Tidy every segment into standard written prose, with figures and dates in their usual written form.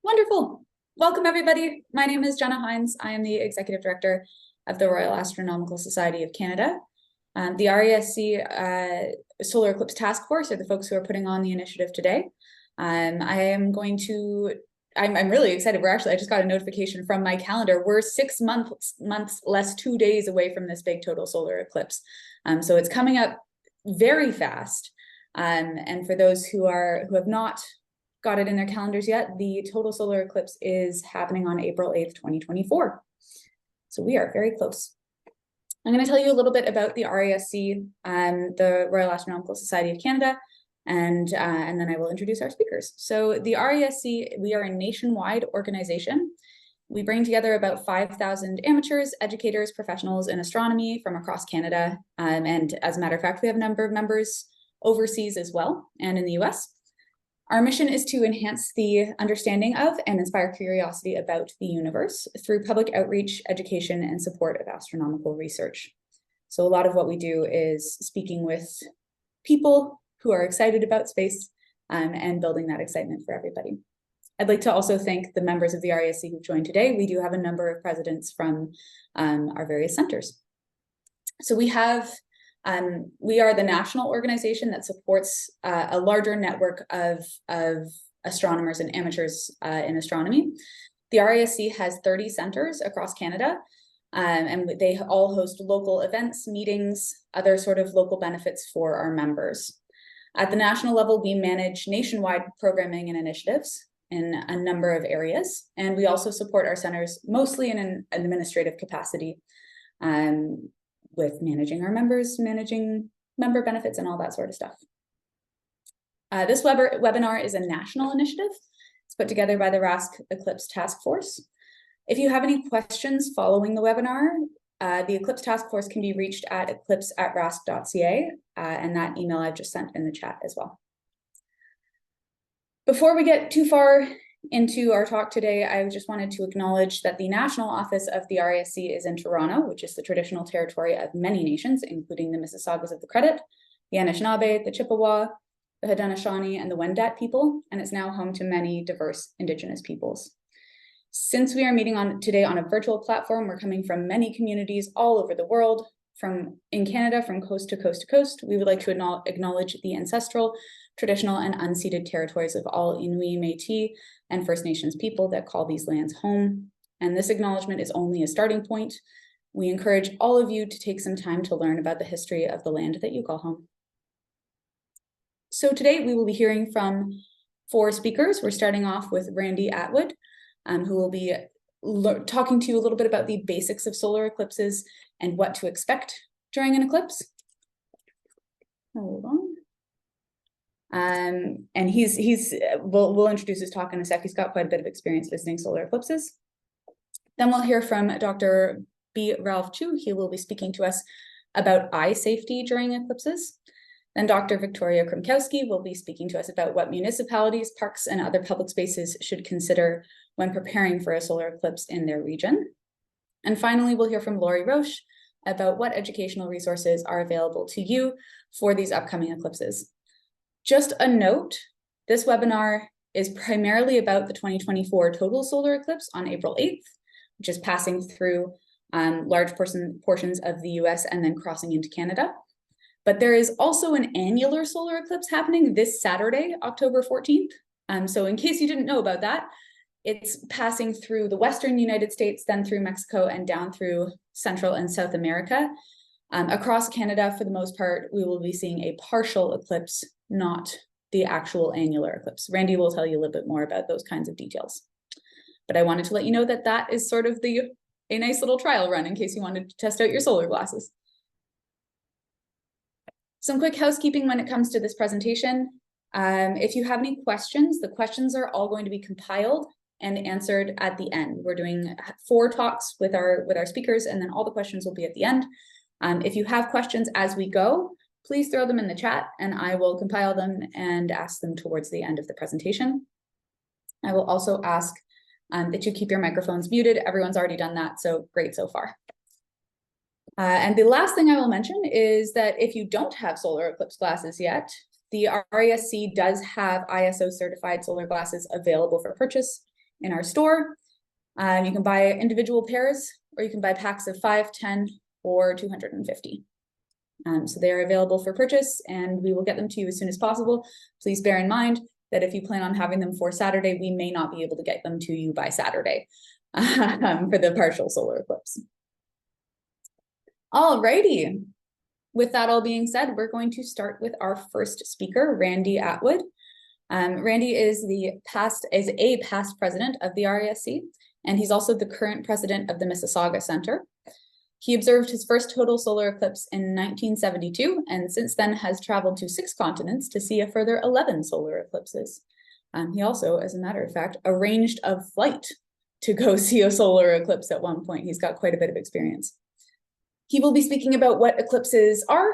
Wonderful. Welcome, everybody. My name is Jenna Hines. I am the Executive Director of the Royal Astronomical Society of Canada. The RASC Solar Eclipse Task Force are the folks who are putting on the initiative today. I'm really excited. I just got a notification from my calendar. We're 6 months less 2 days away from this big total solar eclipse. So it's coming up very fast. And for those who have not got it in their calendars yet, the total solar eclipse is happening on April 8th, 2024. So we are very close. I'm going to tell you a little bit about the RASC, the Royal Astronomical Society of Canada, and then I will introduce our speakers. So the RASC, we are a nationwide organization. We bring together about 5,000 amateurs, educators, professionals in astronomy from across Canada. And as a matter of fact, we have a number of members overseas as well, and in the US. Our mission is to enhance the understanding of and inspire curiosity about the universe through public outreach, education, and support of astronomical research. So a lot of what we do is speaking with people who are excited about space and building that excitement for everybody. I'd like to also thank the members of the RASC who've joined today. We do have a number of presidents from our various centers. So we are the national organization that supports a larger network of astronomers and amateurs in astronomy. The RASC has 30 centers across Canada, and they all host local events, meetings, other sort of local benefits for our members. At the national level, we manage nationwide programming and initiatives in a number of areas, and we also support our centers mostly in an administrative capacity, with managing our members, managing member benefits, and all that sort of stuff. This webinar is a national initiative. It's put together by the RASC Eclipse Task Force. If you have any questions following the webinar, the Eclipse Task Force can be reached at eclipse@rasc.ca, and that email I've just sent in the chat as well. Before we get too far into our talk today, I just wanted to acknowledge that the national office of the RASC is in Toronto, which is the traditional territory of many nations, including the Mississaugas of the Credit, the Anishinaabe, the Chippewa, the Haudenosaunee, and the Wendat people, and it's now home to many diverse Indigenous peoples. Since we are meeting today on a virtual platform, we're coming from many communities all over the world, in Canada, from coast to coast to coast. We would like to acknowledge the ancestral, traditional, and unceded territories of all Inuit, Métis, and First Nations people that call these lands home. And this acknowledgement is only a starting point. We encourage all of you to take some time to learn about the history of the land that you call home. So today we will be hearing from 4 speakers. We're starting off with Randy Attwood, who will be talking to you a little bit about the basics of solar eclipses and what to expect during an eclipse. Hold on. And we'll introduce his talk in a sec. He's got quite a bit of experience visiting solar eclipses. Then we'll hear from Dr. B. Ralph Chou. He will be speaking to us about eye safety during eclipses. Then Dr. Victoria Kramkowski will be speaking to us about what municipalities, parks, and other public spaces should consider when preparing for a solar eclipse in their region. And finally, we'll hear from Lauri Roche about what educational resources are available to you for these upcoming eclipses. Just a note, this webinar is primarily about the 2024 total solar eclipse on April 8th, which is passing through large portions of the US and then crossing into Canada. But there is also an annular solar eclipse happening this Saturday, October 14th. So in case you didn't know about that, it's passing through the Western United States, then through Mexico and down through Central and South America. Across Canada, for the most part, we will be seeing a partial eclipse, not the actual annular eclipse. Randy will tell you a little bit more about those kinds of details. But I wanted to let you know that that is sort of a nice little trial run in case you wanted to test out your solar glasses. Some quick housekeeping when it comes to this presentation. If you have any questions, the questions are all going to be compiled and answered at the end. We're doing 4 talks with our speakers, and then all the questions will be at the end. If you have questions as we go, please throw them in the chat and I will compile them and ask them towards the end of the presentation. I will also ask that you keep your microphones muted. Everyone's already done that, so great so far. And the last thing I will mention is that if you don't have solar eclipse glasses yet, the RASC does have ISO certified solar glasses available for purchase in our store. You can buy individual pairs, or you can buy packs of 5, 10, or 250. So they are available for purchase, and we will get them to you as soon as possible. Please bear in mind that if you plan on having them for Saturday, we may not be able to get them to you by Saturday for the partial solar eclipse. Alrighty. With that all being said, we're going to start with our first speaker, Randy Attwood. Randy is a past president of the RASC, and he's also the current president of the Mississauga Center. He observed his first total solar eclipse in 1972, and since then has traveled to 6 continents to see a further 11 solar eclipses. He also, as a matter of fact, arranged a flight to go see a solar eclipse at one point. He's got quite a bit of experience. He will be speaking about what eclipses are,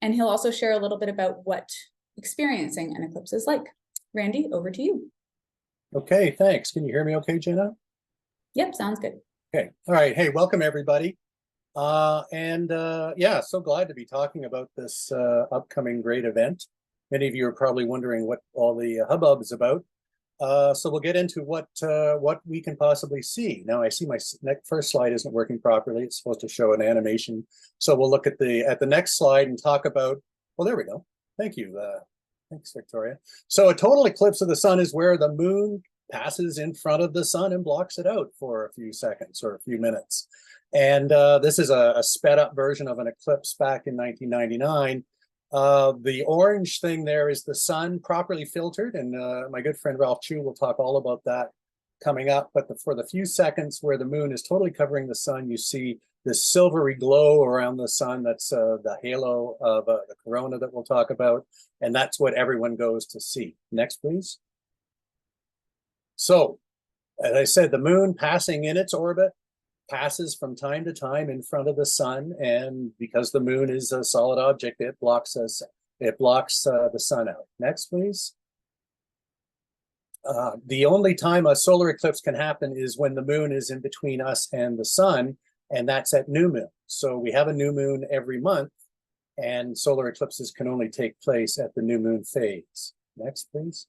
and he'll also share a little bit about what experiencing an eclipse is like. Randy, over to you. Okay, thanks. Can you hear me okay, Jenna? Yep, sounds good. Okay, all right. Hey, welcome everybody. Yeah, so glad to be talking about this upcoming great event. Many of you are probably wondering what all the hubbub is about. So we'll get into what we can possibly see. Now I see my first slide isn't working properly. It's supposed to show an animation. So we'll look at the next slide and talk about, well, there we go. Thank you. Thanks, Victoria. So a total eclipse of the sun is where the moon passes in front of the sun and blocks it out for a few seconds or a few minutes. And this is a sped up version of an eclipse back in 1999. The orange thing there is the sun properly filtered, and my good friend Ralph Chou will talk all about that coming up. But for the few seconds where the moon is totally covering the sun, you see this silvery glow around the sun. That's the halo of the corona that we'll talk about, and that's what everyone goes to see. Next, please. So, as I said, the moon passing in its orbit passes from time to time in front of the sun, and because the moon is a solid object, it blocks the sun out. Next, please. The only time a solar eclipse can happen is when the moon is in between us and the sun, and that's at new moon. So we have a new moon every month, and solar eclipses can only take place at the new moon phase. Next, please.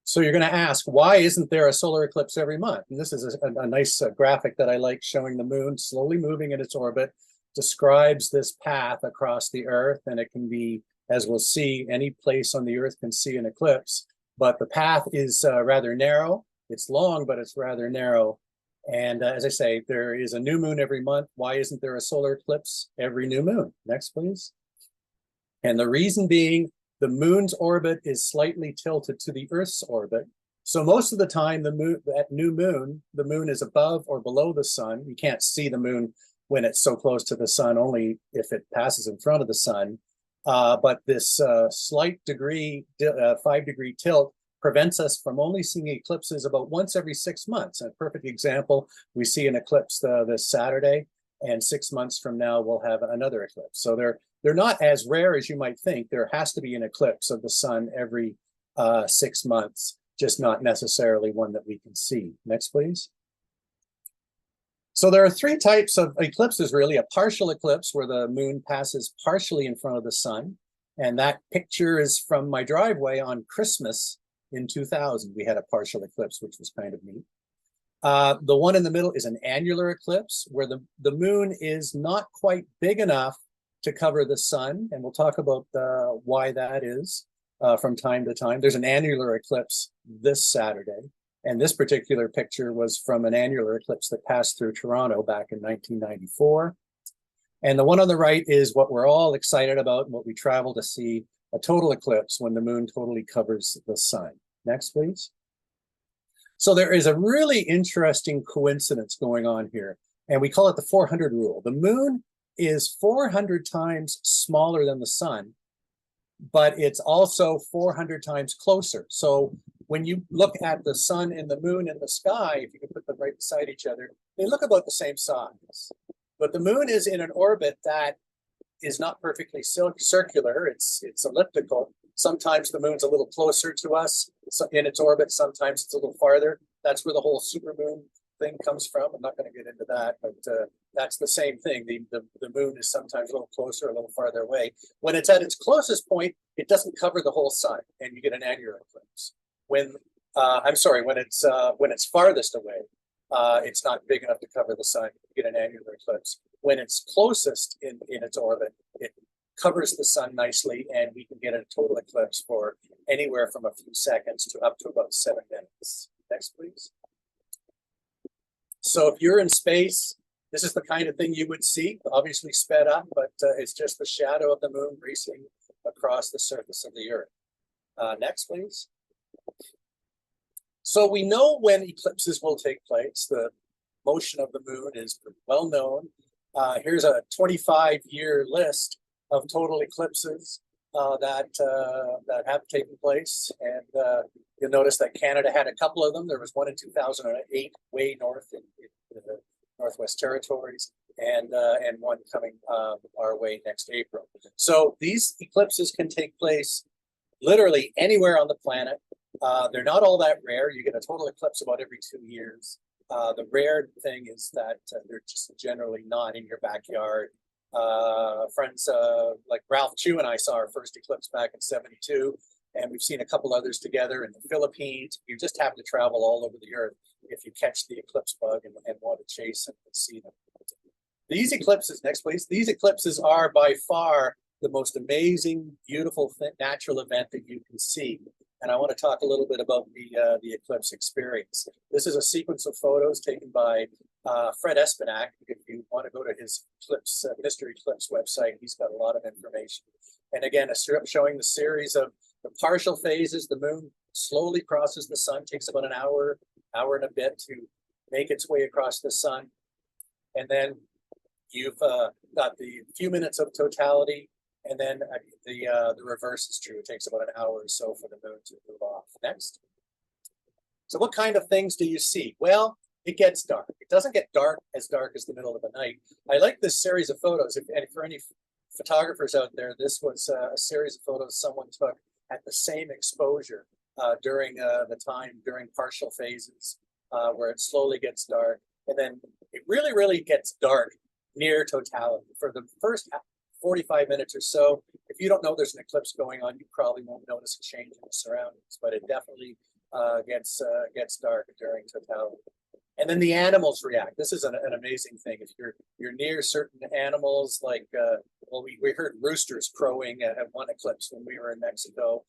So you're going to ask, why isn't there a solar eclipse every month? And this is a nice graphic that I like, showing the moon slowly moving in its orbit, describes this path across the Earth, and it can be, as we'll see, any place on the Earth can see an eclipse, but the path is rather narrow. It's long, but it's rather narrow. And as I say, there is a new moon every month. Why isn't there a solar eclipse every new moon? Next, please. And the reason being, the moon's orbit is slightly tilted to the Earth's orbit. So most of the time, at new moon, the moon is above or below the sun. You can't see the moon when it's so close to the sun, only if it passes in front of the sun. But this slight 5-degree tilt prevents us from only seeing eclipses about once every 6 months. A perfect example, we see an eclipse this Saturday, and 6 months from now, we'll have another eclipse. So they're not as rare as you might think. There has to be an eclipse of the sun every 6 months, just not necessarily one that we can see. Next, please. So there are 3 types of eclipses, really. A partial eclipse, where the moon passes partially in front of the sun. And that picture is from my driveway on Christmas in 2000. We had a partial eclipse, which was kind of neat. The one in the middle is an annular eclipse, where the moon is not quite big enough to cover the sun, and we'll talk about why that is from time to time. There's an annular eclipse this Saturday, and this particular picture was from an annular eclipse that passed through Toronto back in 1994. And the one on the right is what we're all excited about and what we travel to see, a total eclipse when the moon totally covers the sun. Next, please. So there is a really interesting coincidence going on here, and we call it the 400 rule. The moon is 400 times smaller than the sun, but it's also 400 times closer. So when you look at the sun and the moon in the sky, if you can put them right beside each other, they look about the same size. But the moon is in an orbit that is not perfectly circular. It's elliptical. Sometimes the moon's a little closer to us in its orbit. Sometimes it's a little farther. That's where the whole supermoon thing comes from. I'm not going to get into that, but that's the same thing. The moon is sometimes a little closer, a little farther away. When it's at its closest point, it doesn't cover the whole sun, and you get an annular eclipse. When I'm sorry, when it's farthest away, it's not big enough to cover the sun. You get an annular eclipse. When it's closest in its orbit, it covers the sun nicely, and we can get a total eclipse for anywhere from a few seconds to up to about 7 minutes. Next, please. So if you're in space, this is the kind of thing you would see, obviously sped up, but it's just the shadow of the moon racing across the surface of the Earth. Next, please. So we know when eclipses will take place. The motion of the moon is well known. Here's a 25-year list of total eclipses that have taken place, and you'll notice that Canada had a couple of them. There was one in 2008, way north in the Northwest Territories, and one coming our way next April. So these eclipses can take place literally anywhere on the planet. They're not all that rare. You get a total eclipse about every 2 years. The rare thing is that they're just generally not in your backyard. Friends like Ralph Chou and I saw our first eclipse back in '72, and we've seen a couple others together in the Philippines. You just have to travel all over the Earth if you catch the eclipse bug and want to chase them and see them. These eclipses, next please, these eclipses are by far the most amazing, beautiful natural event that you can see. And I want to talk a little bit about the eclipse experience. This is a sequence of photos taken by Fred Espinac. If you want to go to his eclipse, Mystery Eclipse website, he's got a lot of information. And again, showing the series of the partial phases. The moon slowly crosses the sun, takes about an hour and a bit to make its way across the sun. And then you've got the few minutes of totality. And then the reverse is true. It takes about an hour or so for the moon to move off. Next. So what kind of things do you see? Well, it gets dark. It doesn't get as dark as the middle of the night. I like this series of photos. And for any photographers out there, this was a series of photos someone took at the same exposure during partial phases where it slowly gets dark. And then it really gets dark near totality. For the first 45 minutes or so, if you don't know there's an eclipse going on, you probably won't notice a change in the surroundings, but it definitely gets dark during totality. And then the animals react. This is an amazing thing. If you're near certain animals, like we heard roosters crowing at one eclipse when we were in Mexico.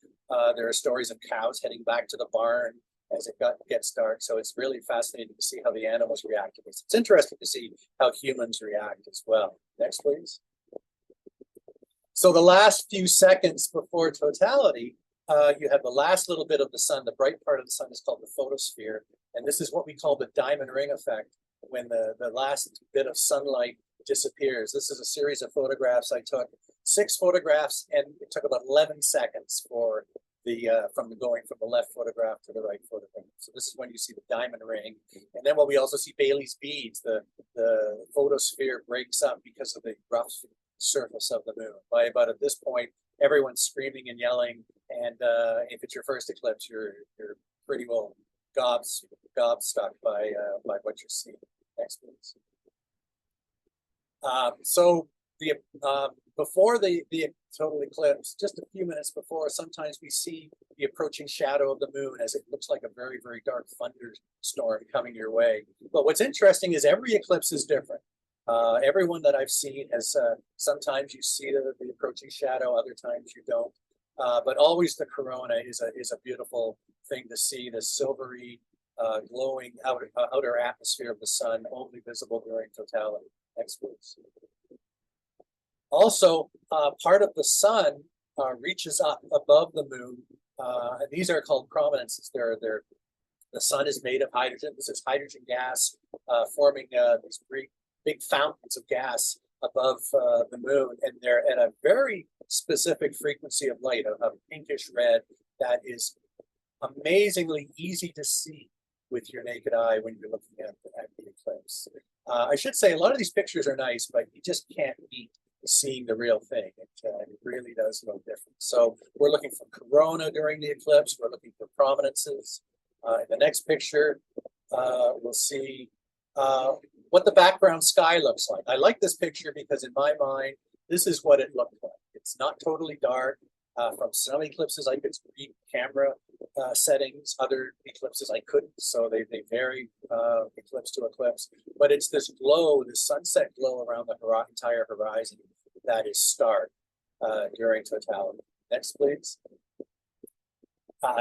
There are stories of cows heading back to the barn as it gets dark. So it's really fascinating to see how the animals react to this. It's interesting to see how humans react as well. Next, please. So the last few seconds before totality, you have the last little bit of the sun. The bright part of the sun is called the photosphere. And this is what we call the diamond ring effect, when the last bit of sunlight disappears. This is a series of photographs. I took 6 photographs, and it took about 11 seconds for from the left photograph to the right photograph. So this is when you see the diamond ring. And then when we also see Bailey's beads, the photosphere breaks up because of the rough surface of the moon. By about at this point, everyone's screaming and yelling, and if it's your first eclipse, you're pretty well gobstuck by what you're seeing. Next, please. So before the total eclipse, just a few minutes before, sometimes we see the approaching shadow of the moon as it looks like a very dark thunderstorm coming your way. But what's interesting is every eclipse is different. Everyone that I've seen has sometimes you see the approaching shadow, other times you don't. But always the corona is a beautiful thing to see. The silvery, glowing outer atmosphere of the sun, only visible during totality. Next, please. Also, part of the sun reaches up above the moon. And these are called prominences. The sun is made of hydrogen. This is hydrogen gas forming these big fountains of gas above the moon, and they're at a very specific frequency of light, a pinkish red that is amazingly easy to see with your naked eye when you're looking at the eclipse. I should say a lot of these pictures are nice, but you just can't beat seeing the real thing. It really does look different. So we're looking for corona during the eclipse. We're looking for prominences. In the next picture, we'll see what the background sky looks like. I like this picture because in my mind, this is what it looked like. It's not totally dark. From some eclipses, I could read camera settings. Other eclipses, I couldn't. So they vary eclipse to eclipse. But it's this glow, this sunset glow around the entire horizon that is stark during totality. Next, please.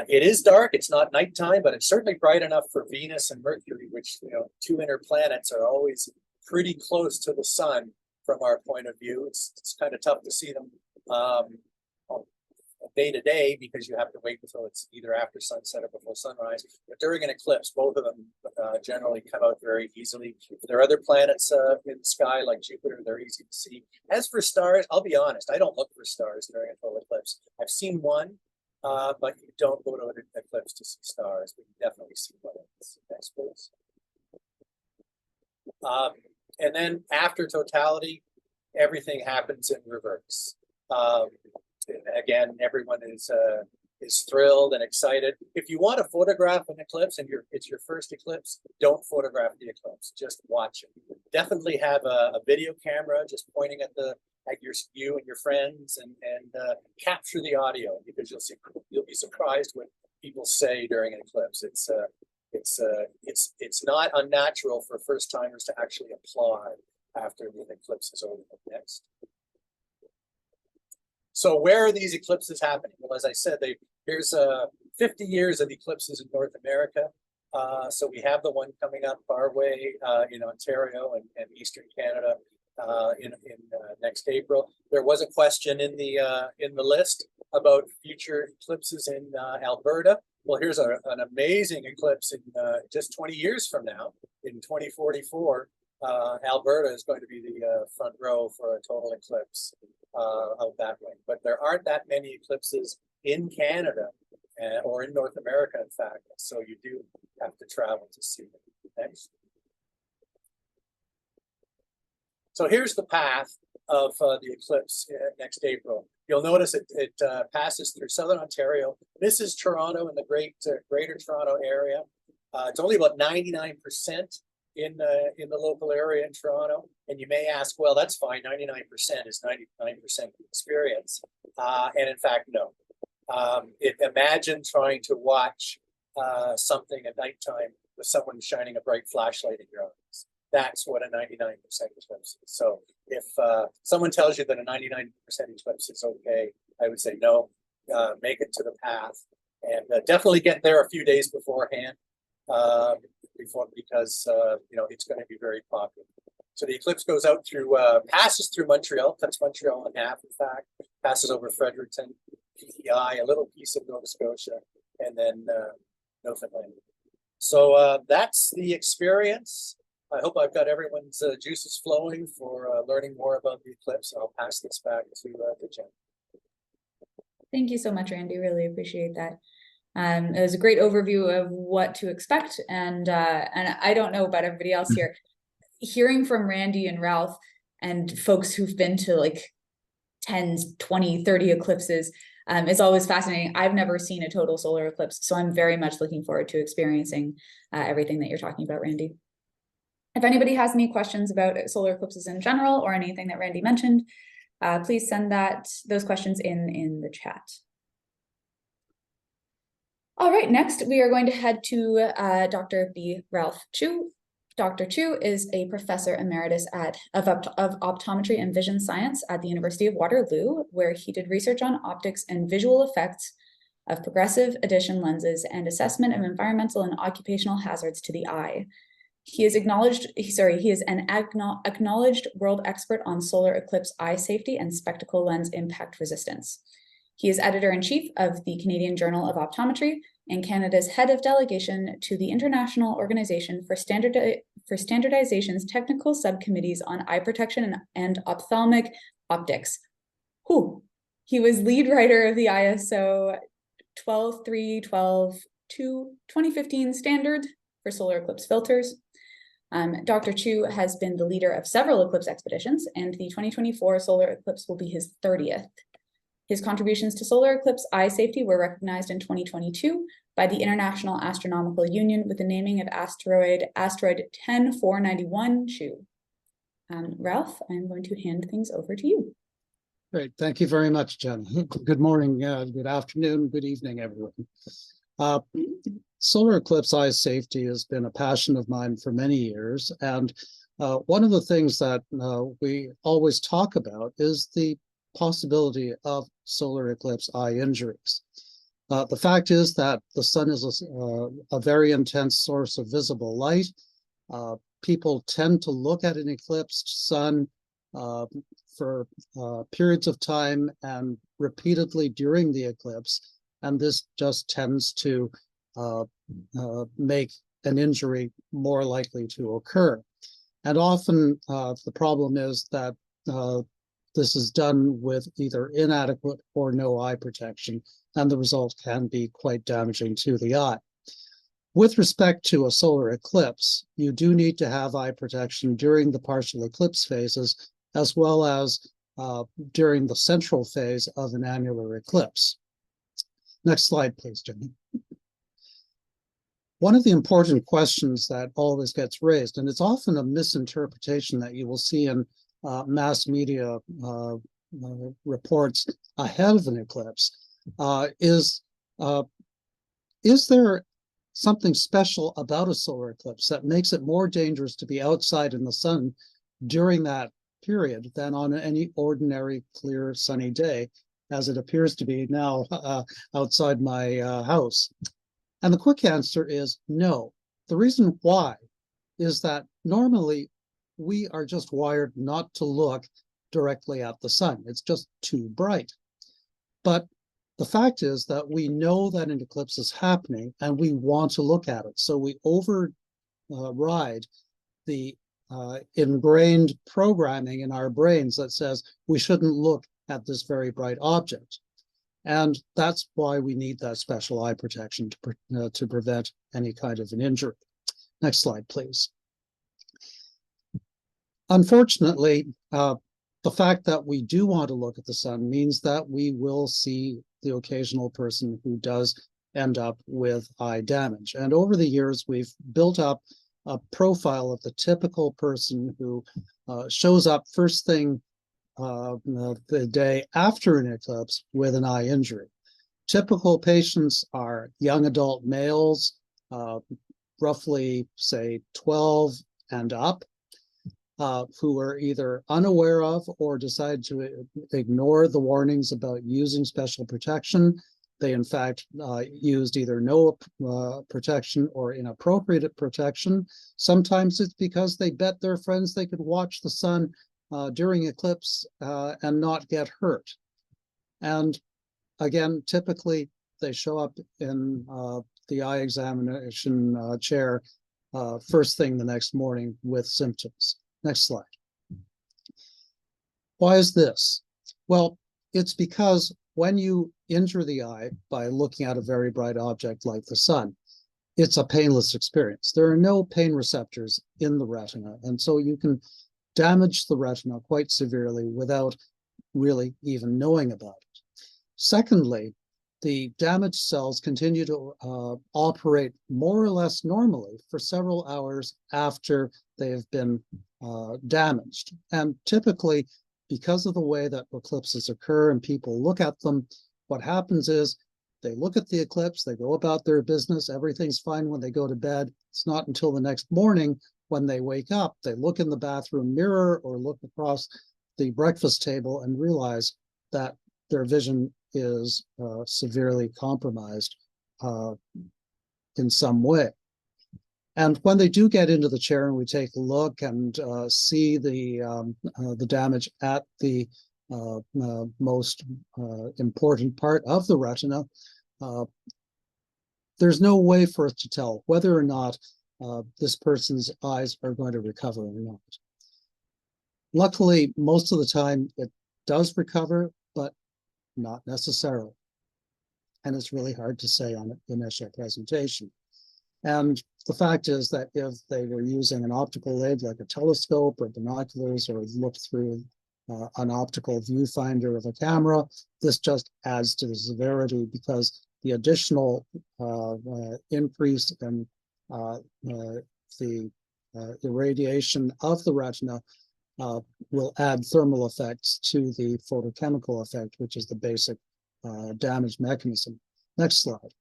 It is dark. It's not nighttime, but it's certainly bright enough for Venus and Mercury, which, you know, two inner planets are always pretty close to the sun from our point of view. It's kind of tough to see them day to day because you have to wait until it's either after sunset or before sunrise. But during an eclipse, both of them generally come out very easily. If there are other planets in the sky like Jupiter, they're easy to see. As for stars, I'll be honest, I don't look for stars during a total eclipse. I've seen one, but you don't go to an eclipse to see stars, but you definitely see one. Next, please. And then after totality, everything happens in reverse. Again, everyone is thrilled and excited. If you want to photograph an eclipse and it's your first eclipse, don't photograph the eclipse. Just watch it. Definitely have a video camera just pointing at you and your friends and capture the audio, because you'll be surprised what people say during an eclipse. It's not unnatural for first timers to actually applaud after the eclipse is over. Next. So where are these eclipses happening? Well, as I said, here's 50 years of eclipses in North America. So we have the one coming up our way in Ontario and Eastern Canada in next April. There was a question in the list about future eclipses in Alberta. Well, here's an amazing eclipse in just 20 years from now, in 2044. Alberta is going to be the front row for a total eclipse out that way. But there aren't that many eclipses in Canada or in North America, in fact. So you do have to travel to see them. Next. So here's the path of the eclipse next April. You'll notice it passes through southern Ontario. This is Toronto and the greater Toronto area. It's only about 99% in the local area in Toronto. And you may ask, well, that's fine. 99% is 99% experience. And in fact, no. Imagine trying to watch something at nighttime with someone shining a bright flashlight in your eyes. That's what a 99% eclipse is. So if someone tells you that a 99% eclipse is okay, I would say no, make it to the path, and definitely get there a few days beforehand because it's going to be very popular. So the eclipse goes out through, passes through Montreal, cuts Montreal in half, in fact, passes over Fredericton, PEI, a little piece of Nova Scotia, and then Newfoundland. So that's the experience. I hope I've got everyone's juices flowing for learning more about the eclipse. I'll pass this back to Jen. Thank you so much, Randy. Really appreciate that. It was a great overview of what to expect. And I don't know about everybody else here. Hearing from Randy and Ralph and folks who've been to like 10, 20, 30 eclipses is always fascinating. I've never seen a total solar eclipse, so I'm very much looking forward to experiencing everything that you're talking about, Randy. If anybody has any questions about solar eclipses in general or anything that Randy mentioned, please send those questions in the chat. All right, next we are going to head to Dr. B. Ralph Chou. Dr. Chou is a professor emeritus of optometry and vision science at the University of Waterloo, where he did research on optics and visual effects of progressive addition lenses and assessment of environmental and occupational hazards to the eye. He is an acknowledged world expert on solar eclipse eye safety and spectacle lens impact resistance. He is editor-in-chief of the Canadian Journal of Optometry and Canada's head of delegation to the International Organization for Standardization's technical subcommittees on eye protection and ophthalmic optics. He was lead writer of the ISO 12312-2 2015 standard for solar eclipse filters. Dr. Chou has been the leader of several eclipse expeditions, and the 2024 solar eclipse will be his 30th. His contributions to solar eclipse eye safety were recognized in 2022 by the International Astronomical Union with the naming of asteroid 10491 Chou. Ralph, I'm going to hand things over to you. Great, thank you very much, Jen. Good morning, good afternoon, good evening, everyone. Solar eclipse eye safety has been a passion of mine for many years. And one of the things that we always talk about is the possibility of solar eclipse eye injuries. The fact is that the sun is a very intense source of visible light. People tend to look at an eclipsed sun for periods of time and repeatedly during the eclipse, and this just tends to make an injury more likely to occur. And often the problem is that this is done with either inadequate or no eye protection, and the result can be quite damaging to the eye. With respect to a solar eclipse, you do need to have eye protection during the partial eclipse phases, as well as during the central phase of an annular eclipse. Next slide, please, Jimmy. One of the important questions that always gets raised, and it's often a misinterpretation that you will see in mass media reports ahead of an eclipse, is there something special about a solar eclipse that makes it more dangerous to be outside in the sun during that period than on any ordinary clear sunny day, as it appears to be now outside my house? And the quick answer is no. The reason why is that normally we are just wired not to look directly at the sun. It's just too bright. But the fact is that we know that an eclipse is happening and we want to look at it. So we override the ingrained programming in our brains that says we shouldn't look at this very bright object. And that's why we need that special eye protection to prevent any kind of an injury. Next slide, please. Unfortunately, the fact that we do want to look at the sun means that we will see the occasional person who does end up with eye damage. And over the years, we've built up a profile of the typical person who shows up first thing the day after an eclipse with an eye injury. Typical patients are young adult males, roughly, say, 12 and up, who are either unaware of or decide to ignore the warnings about using special protection. They, in fact, used either no protection or inappropriate protection. Sometimes it's because they bet their friends they could watch the sun during eclipse and not get hurt. And again, typically they show up in the eye examination chair first thing the next morning with symptoms. Next slide. Why is this? Well, it's because when you injure the eye by looking at a very bright object like the sun, it's a painless experience. There are no pain receptors in the retina, and so you can damage the retina quite severely without really even knowing about it. Secondly, the damaged cells continue to operate more or less normally for several hours after they have been damaged. And typically, because of the way that eclipses occur and people look at them, what happens is they look at the eclipse, they go about their business, everything's fine when they go to bed. It's not until the next morning when they wake up, they look in the bathroom mirror or look across the breakfast table and realize that their vision is severely compromised in some way. And when they do get into the chair and we take a look and see the damage at the most important part of the retina, there's no way for us to tell whether or not this person's eyes are going to recover or not. Luckily, most of the time it does recover, but not necessarily. And it's really hard to say on the initial presentation. And the fact is that if they were using an optical aid like a telescope or binoculars or looked through an optical viewfinder of a camera, this just adds to the severity because the additional increase in the irradiation of the retina will add thermal effects to the photochemical effect, which is the basic damage mechanism. Next slide.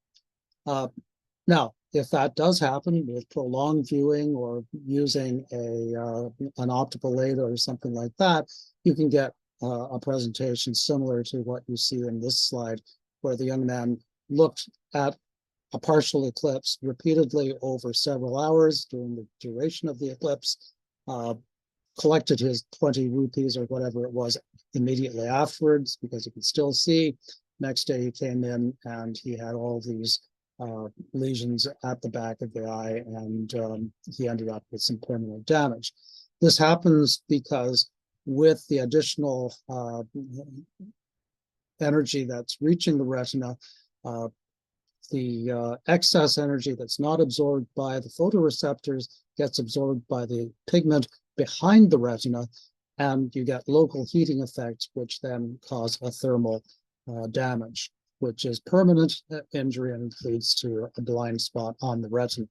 Now, if that does happen with prolonged viewing or using an optical aid or something like that, you can get a presentation similar to what you see in this slide, where the young man looked at a partial eclipse repeatedly over several hours during the duration of the eclipse, collected his 20 rupees or whatever it was immediately afterwards because he could still see. Next day he came in and he had all these lesions at the back of the eye, and he ended up with some permanent damage. This happens because with the additional energy that's reaching the retina, the excess energy that's not absorbed by the photoreceptors gets absorbed by the pigment behind the retina, and you get local heating effects, which then cause a thermal damage, which is permanent injury and leads to a blind spot on the retina.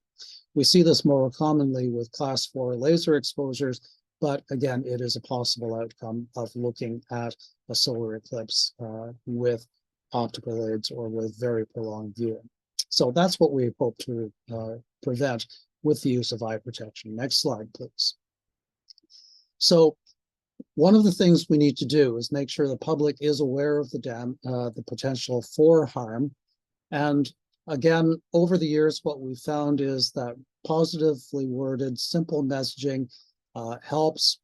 We see this more commonly with class 4 laser exposures, but again, it is a possible outcome of looking at a solar eclipse with optical aids or with very prolonged viewing. So that's what we hope to prevent with the use of eye protection. Next slide, please. So one of the things we need to do is make sure the public is aware of the potential for harm. And again, over the years, what we've found is that positively worded, simple messaging helps.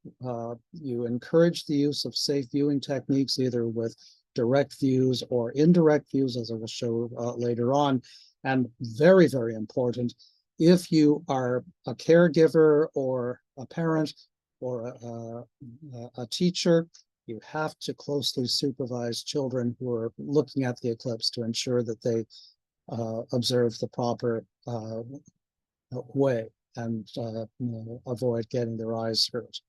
You encourage the use of safe viewing techniques, either with direct views or indirect views, as I will show later on. And very, very important, if you are a caregiver or a parent or a teacher, you have to closely supervise children who are looking at the eclipse to ensure that they observe the proper way and avoid getting their eyes hurt.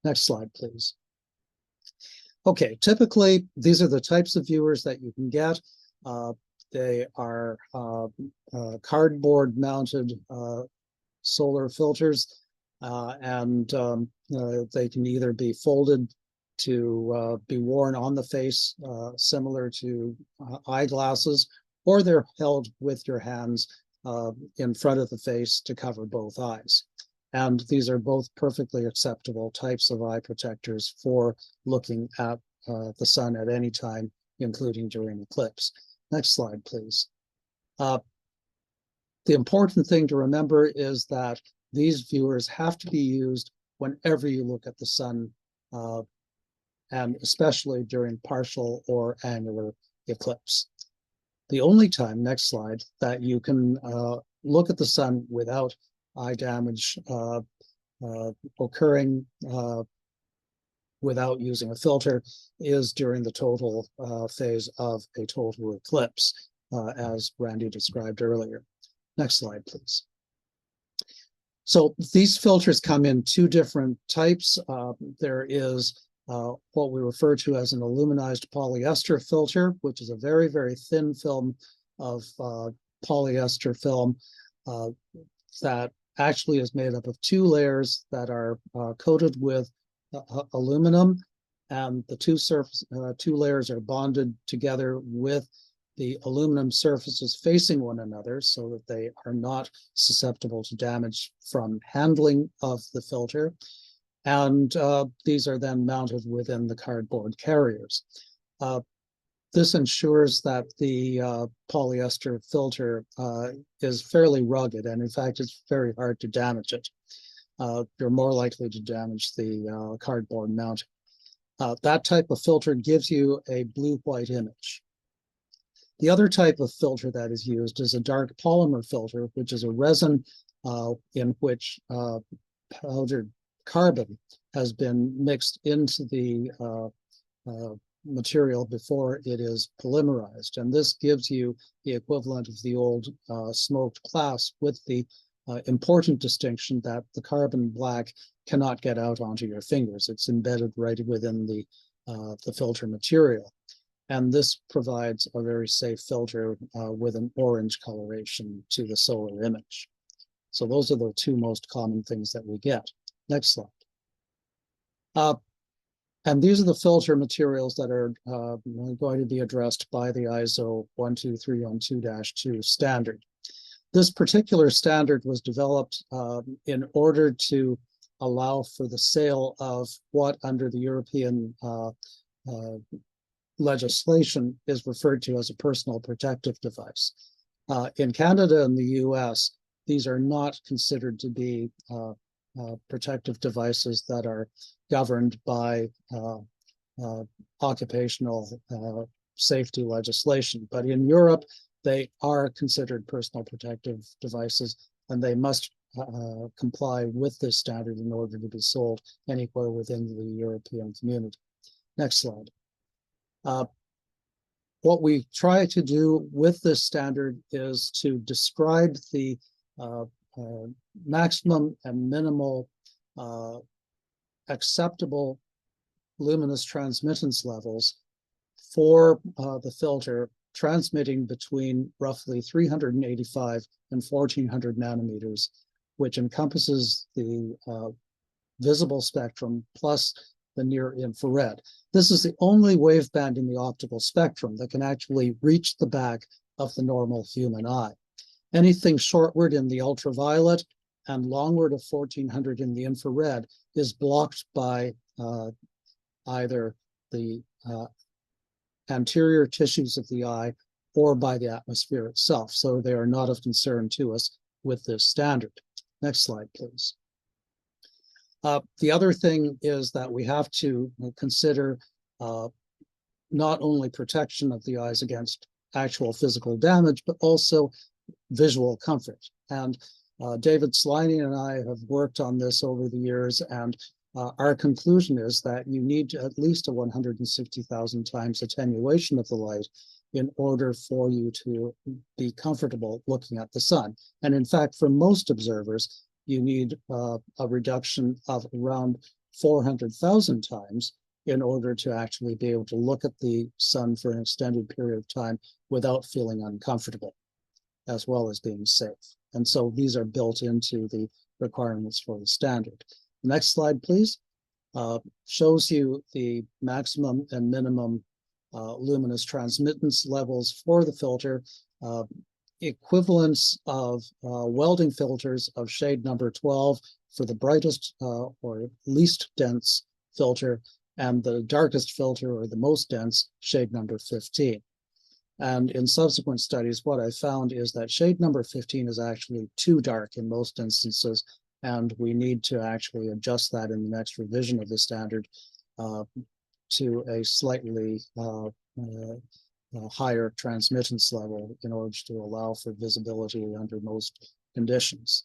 Next slide, please. Okay, typically, these are the types of viewers that you can get. They are cardboard mounted solar filters, and they can either be folded to be worn on the face, similar to eyeglasses, or they're held with your hands in front of the face to cover both eyes. And these are both perfectly acceptable types of eye protectors for looking at the sun at any time, including during eclipse. Next slide, please. The important thing to remember is that these viewers have to be used whenever you look at the sun, and especially during partial or annular eclipse. The only time, next slide, that you can look at the sun without eye damage occurring without using a filter is during the total phase of a total eclipse, as Randy described earlier. Next slide, please. So these filters come in two different types. There is what we refer to as an aluminized polyester filter, which is a very, very thin film of polyester film that actually is made up of two layers that are coated with aluminum, and the two layers are bonded together with the aluminum surfaces facing one another so that they are not susceptible to damage from handling of the filter. And these are then mounted within the cardboard carriers. This ensures that the polyester filter is fairly rugged, and in fact, it's very hard to damage it. You're more likely to damage the cardboard mounting. That type of filter gives you a blue-white image. The other type of filter that is used is a dark polymer filter, which is a resin in which powdered carbon has been mixed into the material before it is polymerized. And this gives you the equivalent of the old smoked glass, with the important distinction that the carbon black cannot get out onto your fingers. It's embedded right within the filter material. And this provides a very safe filter with an orange coloration to the solar image. So those are the two most common things that we get. Next slide. And these are the filter materials that are going to be addressed by the ISO 12312-2 standard. This particular standard was developed in order to allow for the sale of what under the European legislation is referred to as a personal protective device. In Canada and the US, these are not considered to be protective devices that are governed by occupational safety legislation. But in Europe, they are considered personal protective devices, and they must comply with this standard in order to be sold anywhere within the European community. Next slide. What we try to do with this standard is to describe the maximum and minimal acceptable luminous transmittance levels for the filter transmitting between roughly 385 and 1400 nanometers, which encompasses the visible spectrum plus the near infrared. This is the only waveband in the optical spectrum that can actually reach the back of the normal human eye. Anything shortward in the ultraviolet and longward of 1400 in the infrared is blocked by either the anterior tissues of the eye or by the atmosphere itself. So they are not of concern to us with this standard. Next slide, please. The other thing is that we have to consider not only protection of the eyes against actual physical damage, but also visual comfort. And David Sliney and I have worked on this over the years, and our conclusion is that you need at least a 160,000 times attenuation of the light in order for you to be comfortable looking at the sun. And in fact, for most observers, you need a reduction of around 400,000 times in order to actually be able to look at the sun for an extended period of time without feeling uncomfortable, as well as being safe. And so these are built into the requirements for the standard. Next slide, please. Shows you the maximum and minimum luminous transmittance levels for the filter, equivalence of welding filters of shade number 12 for the brightest or least dense filter, and the darkest filter or the most dense shade number 15. And in subsequent studies, what I found is that shade number 15 is actually too dark in most instances, and we need to actually adjust that in the next revision of the standard to a slightly higher transmittance level in order to allow for visibility under most conditions.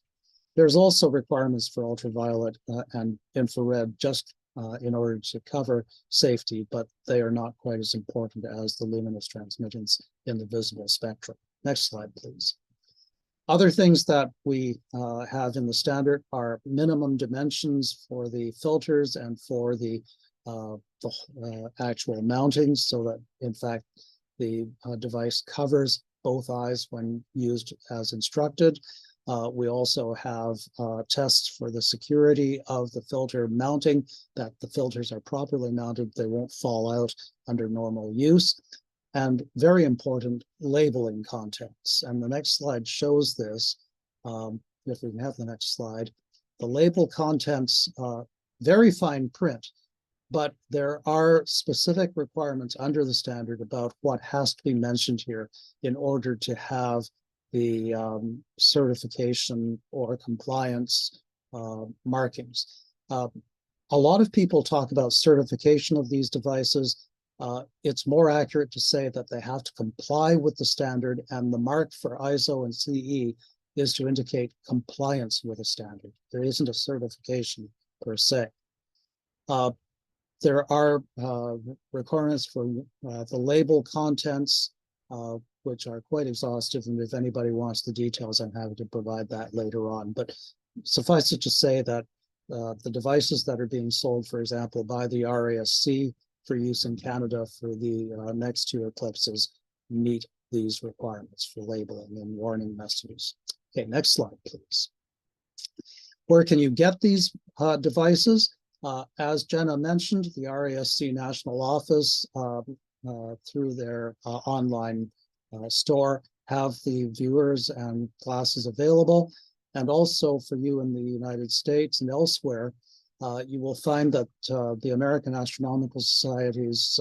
There's also requirements for ultraviolet and infrared just in order to cover safety, but they are not quite as important as the luminous transmittance in the visible spectrum. Next slide, please. Other things that we have in the standard are minimum dimensions for the filters and for the actual mountings, so that in fact the device covers both eyes when used as instructed. We also have tests for the security of the filter mounting, that the filters are properly mounted, they won't fall out under normal use. And very important, labeling contents. And the next slide shows this. If we can have the next slide. The label contents, very fine print, but there are specific requirements under the standard about what has to be mentioned here in order to have the certification or compliance markings. A lot of people talk about certification of these devices. It's more accurate to say that they have to comply with the standard, and the mark for ISO and CE is to indicate compliance with a standard. There isn't a certification per se. There are requirements for the label contents, which are quite exhaustive, and if anybody wants the details, I'm happy to provide that later on. But suffice it to say that the devices that are being sold, for example, by the RASC for use in Canada for the next two eclipses meet these requirements for labeling and warning messages. Okay, next slide, please. Where can you get these devices? As Jenna mentioned, the RASC National Office through their online store have the viewers and glasses available. And also for you in the United States and elsewhere, you will find that the American Astronomical Society's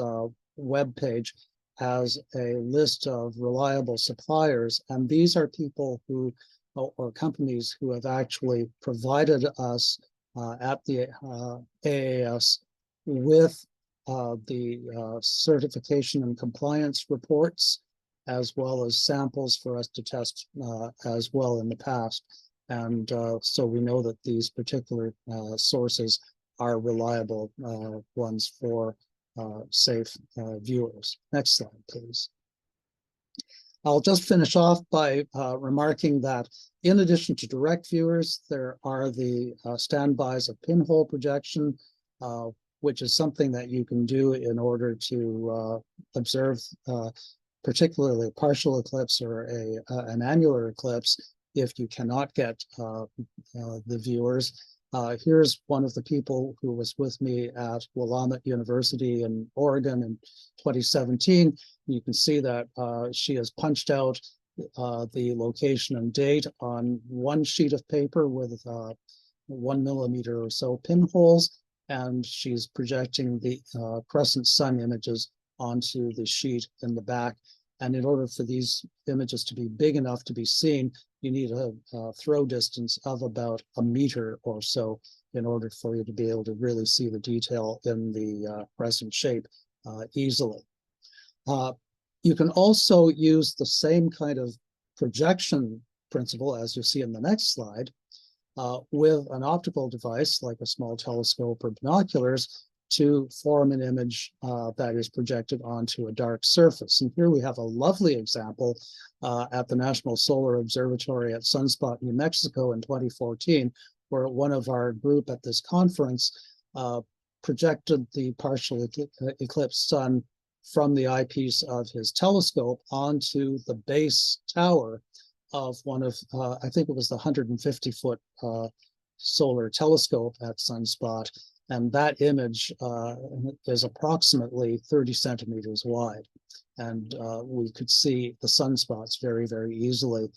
webpage has a list of reliable suppliers. And these are people who, or companies who have actually provided us at the AAS with the certification and compliance reports, as well as samples for us to test as well in the past. And so we know that these particular sources are reliable ones for safe viewers. Next slide, please. I'll just finish off by remarking that in addition to direct viewers, there are the standbys of pinhole projection, which is something that you can do in order to observe particularly a partial eclipse or an annular eclipse if you cannot get the viewers. Here's one of the people who was with me at Willamette University in Oregon in 2017. You can see that she has punched out the location and date on one sheet of paper with 1 millimeter or so pinholes, and she's projecting the crescent sun images onto the sheet in the back. And in order for these images to be big enough to be seen, you need a throw distance of about 1 meter or so in order for you to be able to really see the detail in the crescent shape easily. You can also use the same kind of projection principle as you see in the next slide with an optical device like a small telescope or binoculars to form an image that is projected onto a dark surface. And here we have a lovely example at the National Solar Observatory at Sunspot, New Mexico in 2014, where one of our group at this conference projected the partial eclipsed sun from the eyepiece of his telescope onto the base tower of one of, I think it was the 150-foot solar telescope at Sunspot. And that image is approximately 30 centimeters wide. And we could see the sunspots very, very easily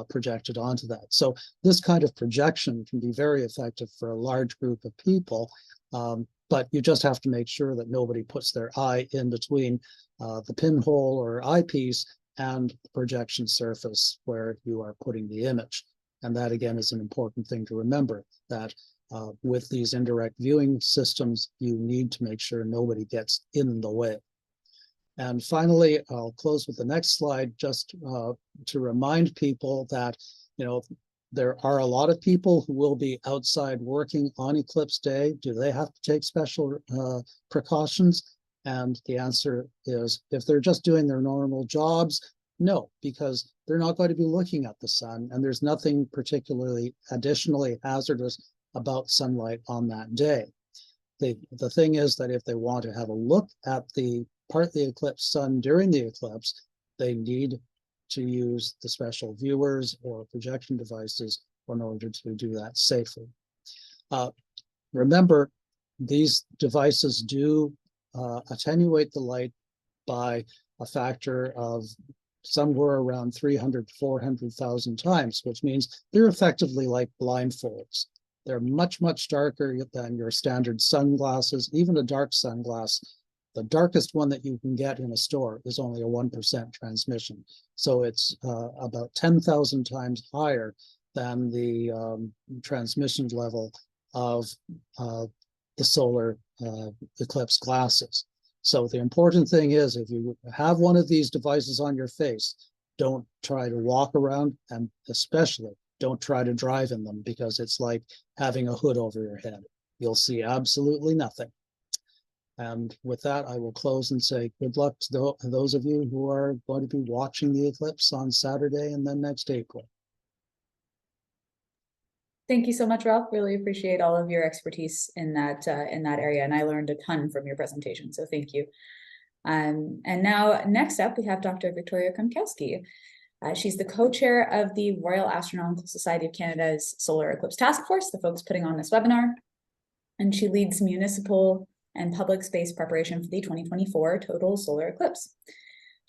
projected onto that. So this kind of projection can be very effective for a large group of people, but you just have to make sure that nobody puts their eye in between the pinhole or eyepiece and the projection surface where you are putting the image. And that, again, is an important thing to remember, that with these indirect viewing systems, you need to make sure nobody gets in the way. And finally, I'll close with the next slide just to remind people that, you know, there are a lot of people who will be outside working on eclipse day. Do they have to take special precautions? And the answer is, if they're just doing their normal jobs, no, because they're not going to be looking at the sun, and there's nothing particularly additionally hazardous about sunlight on that day. The thing is that if they want to have a look at the partly eclipsed sun during the eclipse, they need to use the special viewers or projection devices in order to do that safely. Remember, these devices do attenuate the light by a factor of somewhere around 300 to 400,000 times, which means they're effectively like blindfolds. They're much, much darker than your standard sunglasses, even a dark sunglass. The darkest one that you can get in a store is only a 1% transmission. So it's about 10,000 times higher than the transmission level of the solar eclipse glasses. So the important thing is, if you have one of these devices on your face, don't try to walk around, and especially don't try to drive in them, because it's like having a hood over your head. You'll see absolutely nothing. And with that, I will close and say good luck to those of you who are going to be watching the eclipse on Saturday and then next April. Thank you so much, Ralph. Really appreciate all of your expertise in that area, and I learned a ton from your presentation, so thank you. And now, next up, we have Dr. Victoria Kramkowski. She's the co-chair of the Royal Astronomical Society of Canada's Solar Eclipse Task Force, the folks putting on this webinar, and she leads municipal and public space preparation for the 2024 total solar eclipse.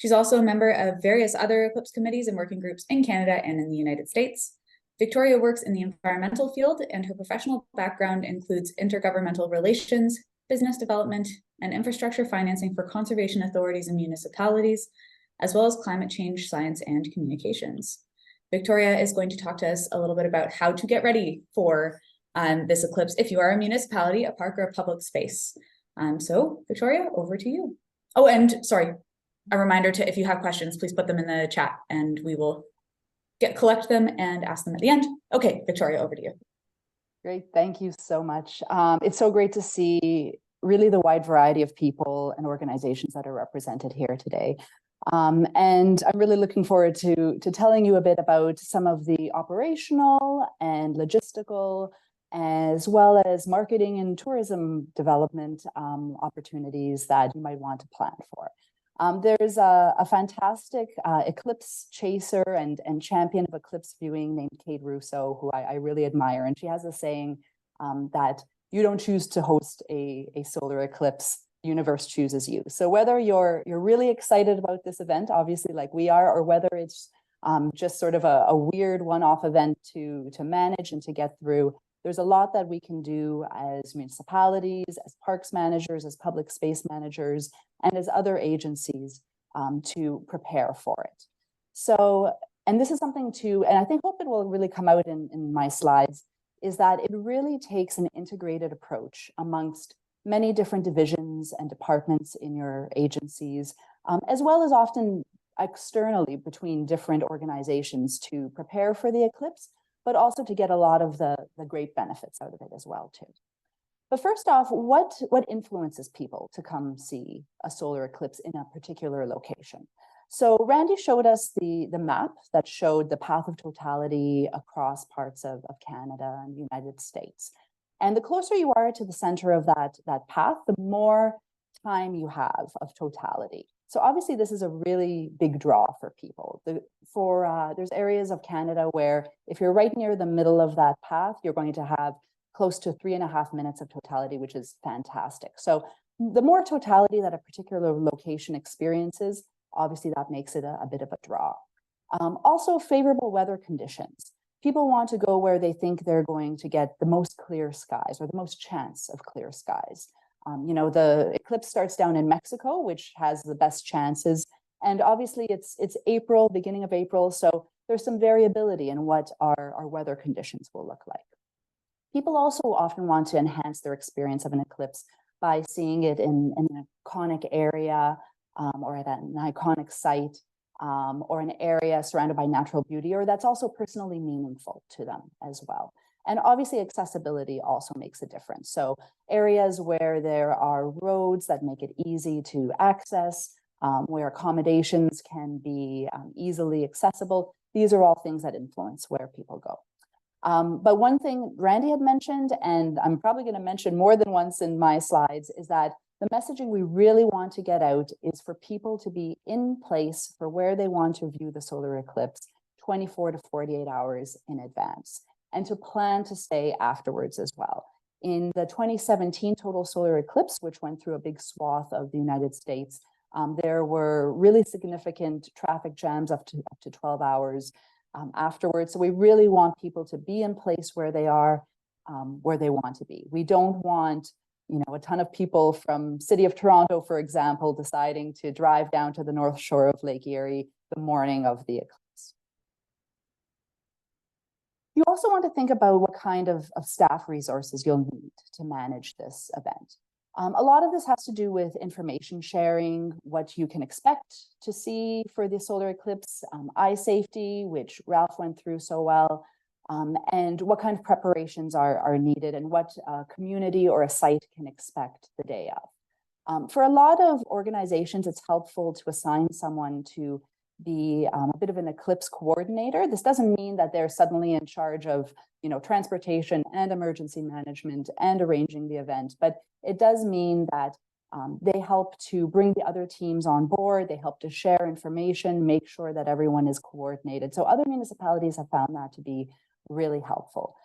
She's also a member of various other eclipse committees and working groups in Canada and in the United States. Victoria works in the environmental field, and her professional background includes intergovernmental relations, business development, and infrastructure financing for conservation authorities and municipalities, as well as climate change, science, and communications. Victoria is going to talk to us a little bit about how to get ready for this eclipse if you are a municipality, a park, or a public space. So Victoria, over to you. Oh, and sorry, a reminder to, if you have questions, please put them in the chat and we will collect them and ask them at the end. Okay, Victoria, over to you. Great, thank you so much. It's so great to see really the wide variety of people and organizations that are represented here today. And I'm really looking forward to telling you a bit about some of the operational and logistical, as well as marketing and tourism development opportunities that you might want to plan for. There's a fantastic eclipse chaser and champion of eclipse viewing named Kate Russo, who I really admire. And she has a saying that you don't choose to host a solar eclipse, universe chooses you. So whether you're really excited about this event, obviously like we are, or whether it's just sort of a weird one-off event to manage and to get through, there's a lot that we can do as municipalities, as parks managers, as public space managers, and as other agencies to prepare for it. So, and this is something and I hope it will really come out in my slides, is that it really takes an integrated approach amongst many different divisions and departments in your agencies, as well as often externally between different organizations to prepare for the eclipse, but also to get a lot of the great benefits out of it as well too. But first off, what influences people to come see a solar eclipse in a particular location? So Randy showed us the map that showed the path of totality across parts of Canada and the United States. And the closer you are to the center of that path, the more time you have of totality. So obviously this is a really big draw for people. There's areas of Canada where if you're right near the middle of that path, you're going to have close to 3.5 minutes of totality, which is fantastic. So the more totality that a particular location experiences, obviously that makes it a bit of a draw. Also favorable weather conditions. People want to go where they think they're going to get the most clear skies or the most chance of clear skies. You know, the eclipse starts down in Mexico, which has the best chances. And obviously it's April, beginning of April. So there's some variability in what our weather conditions will look like. People also often want to enhance their experience of an eclipse by seeing it in an iconic area or at an iconic site or an area surrounded by natural beauty, or that's also personally meaningful to them as well. And obviously accessibility also makes a difference. So areas where there are roads that make it easy to access, where accommodations can be easily accessible, these are all things that influence where people go. But one thing Randy had mentioned, and I'm probably going to mention more than once in my slides, is that the messaging we really want to get out is for people to be in place for where they want to view the solar eclipse 24 to 48 hours in advance, and to plan to stay afterwards as well. In the 2017 total solar eclipse, which went through a big swath of the United States, there were really significant traffic jams up to 12 hours afterwards. So we really want people to be in place where they are, where they want to be. We don't want, you know, a ton of people from City of Toronto, for example, deciding to drive down to the North Shore of Lake Erie the morning of the eclipse. You also want to think about what kind of staff resources you'll need to manage this event. A lot of this has to do with information sharing, what you can expect to see for the solar eclipse, eye safety, which Ralph went through so well, and what kind of preparations are needed and what a community or a site can expect the day of. For a lot of organizations, it's helpful to assign someone to be a bit of an eclipse coordinator. This doesn't mean that they're suddenly in charge of, you know, transportation and emergency management and arranging the event, but it does mean that they help to bring the other teams on board. They help to share information, make sure that everyone is coordinated. So other municipalities have found that to be really helpful.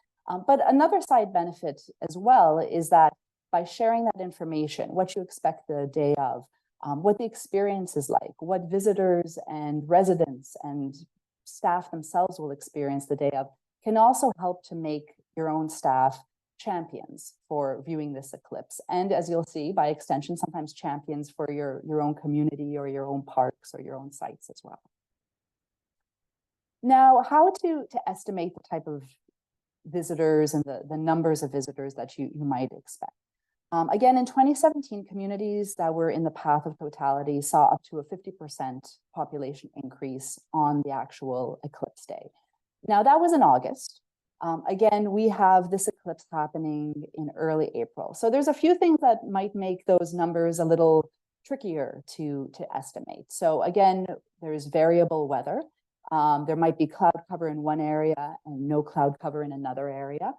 But another side benefit as well is that by sharing that information, what you expect the day of, what the experience is like, what visitors and residents and staff themselves will experience the day of, can also help to make your own staff champions for viewing this eclipse. And as you'll see, by extension, sometimes champions for your own community or your own parks or your own sites as well. Now, how to estimate the type of visitors and the numbers of visitors that you might expect. Again, in 2017, communities that were in the path of totality saw up to a 50% population increase on the actual eclipse day. Now, that was in August. Again, we have this eclipse happening in early April. So there's a few things that might make those numbers a little trickier to estimate. So again, there's variable weather. There might be cloud cover in one area and no cloud cover in another area.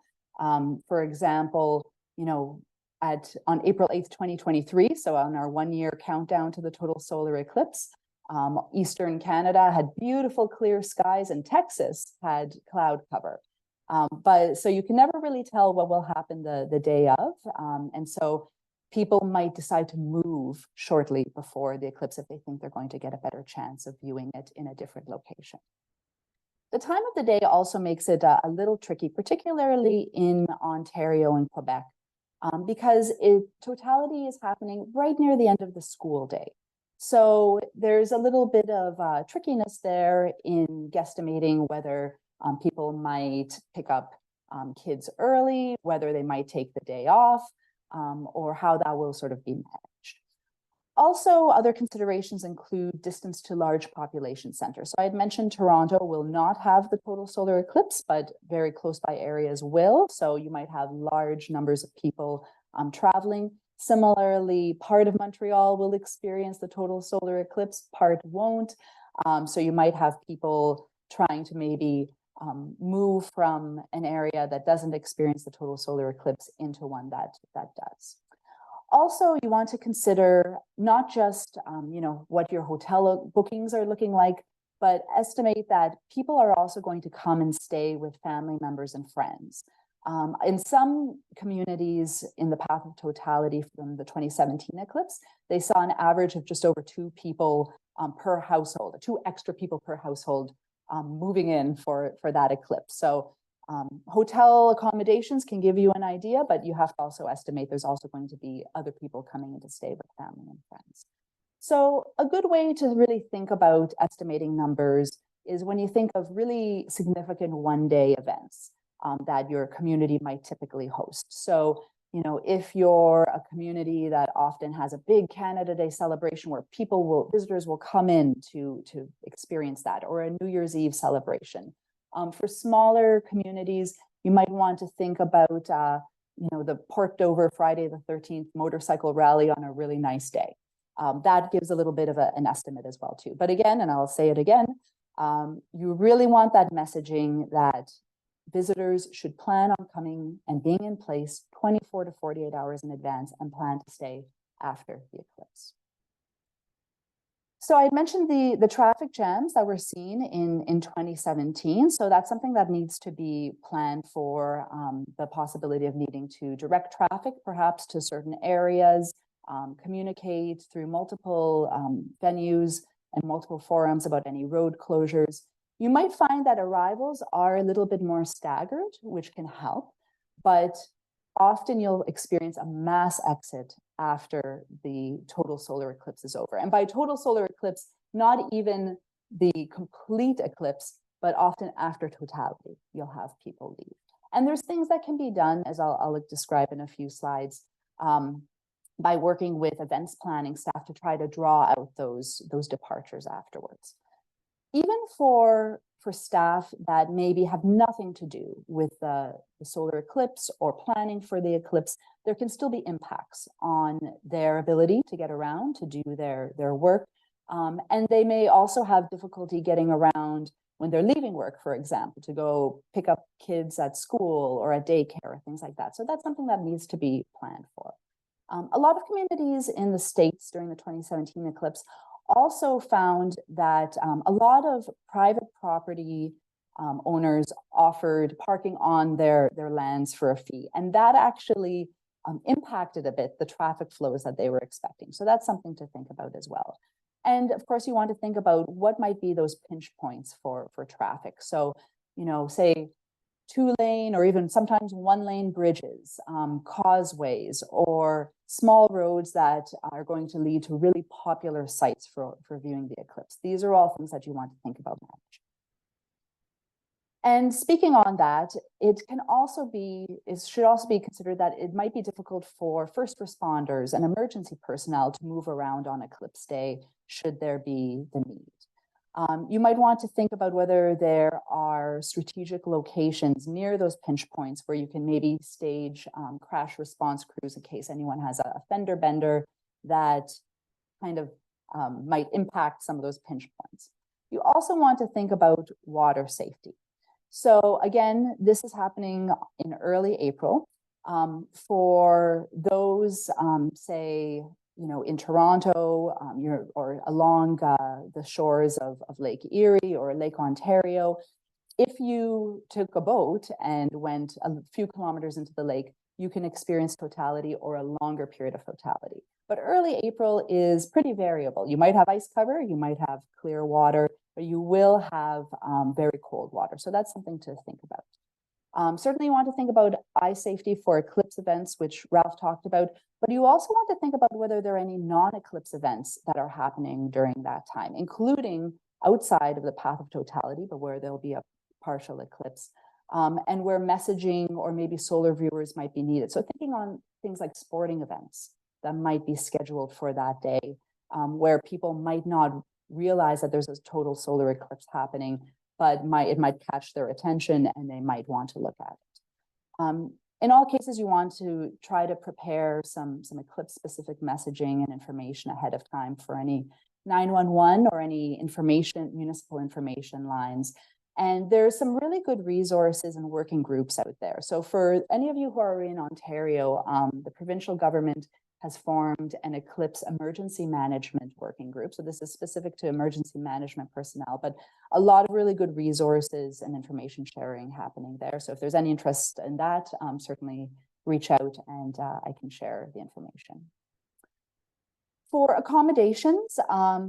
For example, on April 8th, 2023, so on our 1-year countdown to the total solar eclipse, Eastern Canada had beautiful clear skies and Texas had cloud cover. But so you can never really tell what will happen the day of. And so people might decide to move shortly before the eclipse if they think they're going to get a better chance of viewing it in a different location. The time of the day also makes it a little tricky, particularly in Ontario and Quebec, because totality is happening right near the end of the school day. So there's a little bit of trickiness there in guesstimating whether people might pick up kids early, whether they might take the day off, or how that will sort of be managed. Also, other considerations include distance to large population centers. So I had mentioned Toronto will not have the total solar eclipse, but very close by areas will. So you might have large numbers of people traveling. Similarly, part of Montreal will experience the total solar eclipse, part won't. So you might have people trying to maybe move from an area that doesn't experience the total solar eclipse into one that does. Also, you want to consider not just what your hotel bookings are looking like, but estimate that people are also going to come and stay with family members and friends. In some communities in the path of totality from the 2017 eclipse, they saw an average of just over 2 people per household, 2 extra people per household moving in for that eclipse. So hotel accommodations can give you an idea, but you have to also estimate there's also going to be other people coming in to stay with family and friends. So a good way to really think about estimating numbers is when you think of really significant one-day events that your community might typically host. So, if you're a community that often has a big Canada Day celebration where visitors will come in to experience that, or a New Year's Eve celebration. For smaller communities, you might want to think about, the Port Dover Friday the 13th motorcycle rally on a really nice day. That gives a little bit of an estimate as well too. But again, and I'll say it again, you really want that messaging that visitors should plan on coming and being in place 24 to 48 hours in advance and plan to stay after the eclipse. So I mentioned the traffic jams that were seen in 2017. So that's something that needs to be planned for, the possibility of needing to direct traffic perhaps to certain areas, communicate through multiple venues and multiple forums about any road closures. You might find that arrivals are a little bit more staggered, which can help, but often you'll experience a mass exit after the total solar eclipse is over. And by total solar eclipse, not even the complete eclipse, but often after totality, you'll have people leave. And there's things that can be done, as I'll describe in a few slides, by working with events planning staff to try to draw out those departures afterwards. Even for staff that maybe have nothing to do with the solar eclipse or planning for the eclipse, there can still be impacts on their ability to get around, to do their work. And they may also have difficulty getting around when they're leaving work, for example, to go pick up kids at school or at daycare or things like that. So that's something that needs to be planned for. A lot of communities in the States during the 2017 eclipse also found that a lot of private property owners offered parking on their lands for a fee. And that actually impacted a bit the traffic flows that they were expecting. So that's something to think about as well. And of course, you want to think about what might be those pinch points for traffic. So, say 2-lane or even sometimes 1-lane bridges, causeways, or small roads that are going to lead to really popular sites for viewing the eclipse. These are all things that you want to think about managing. And speaking on that, it should also be considered that it might be difficult for first responders and emergency personnel to move around on eclipse day should there be the need. You might want to think about whether there are strategic locations near those pinch points where you can maybe stage crash response crews in case anyone has a fender bender that kind of might impact some of those pinch points. You also want to think about water safety. So again, this is happening in early April. For those, say, in Toronto, or along the shores of Lake Erie or Lake Ontario, if you took a boat and went a few kilometers into the lake, you can experience totality or a longer period of totality. But early April is pretty variable. You might have ice cover, you might have clear water, but you will have very cold water. So that's something to think about. Certainly you want to think about eye safety for eclipse events, which Ralph talked about, but you also want to think about whether there are any non-eclipse events that are happening during that time, including outside of the path of totality, but where there'll be a partial eclipse, and where messaging or maybe solar viewers might be needed. So thinking on things like sporting events that might be scheduled for that day, where people might not realize that there's a total solar eclipse happening, but it might catch their attention and they might want to look at it. In all cases, you want to try to prepare some eclipse-specific messaging and information ahead of time for any 911 or any municipal information lines. And there's some really good resources and working groups out there. So for any of you who are in Ontario, the provincial government has formed an eclipse emergency management working group. So this is specific to emergency management personnel, but a lot of really good resources and information sharing happening there. So if there's any interest in that, certainly reach out and I can share the information. For accommodations,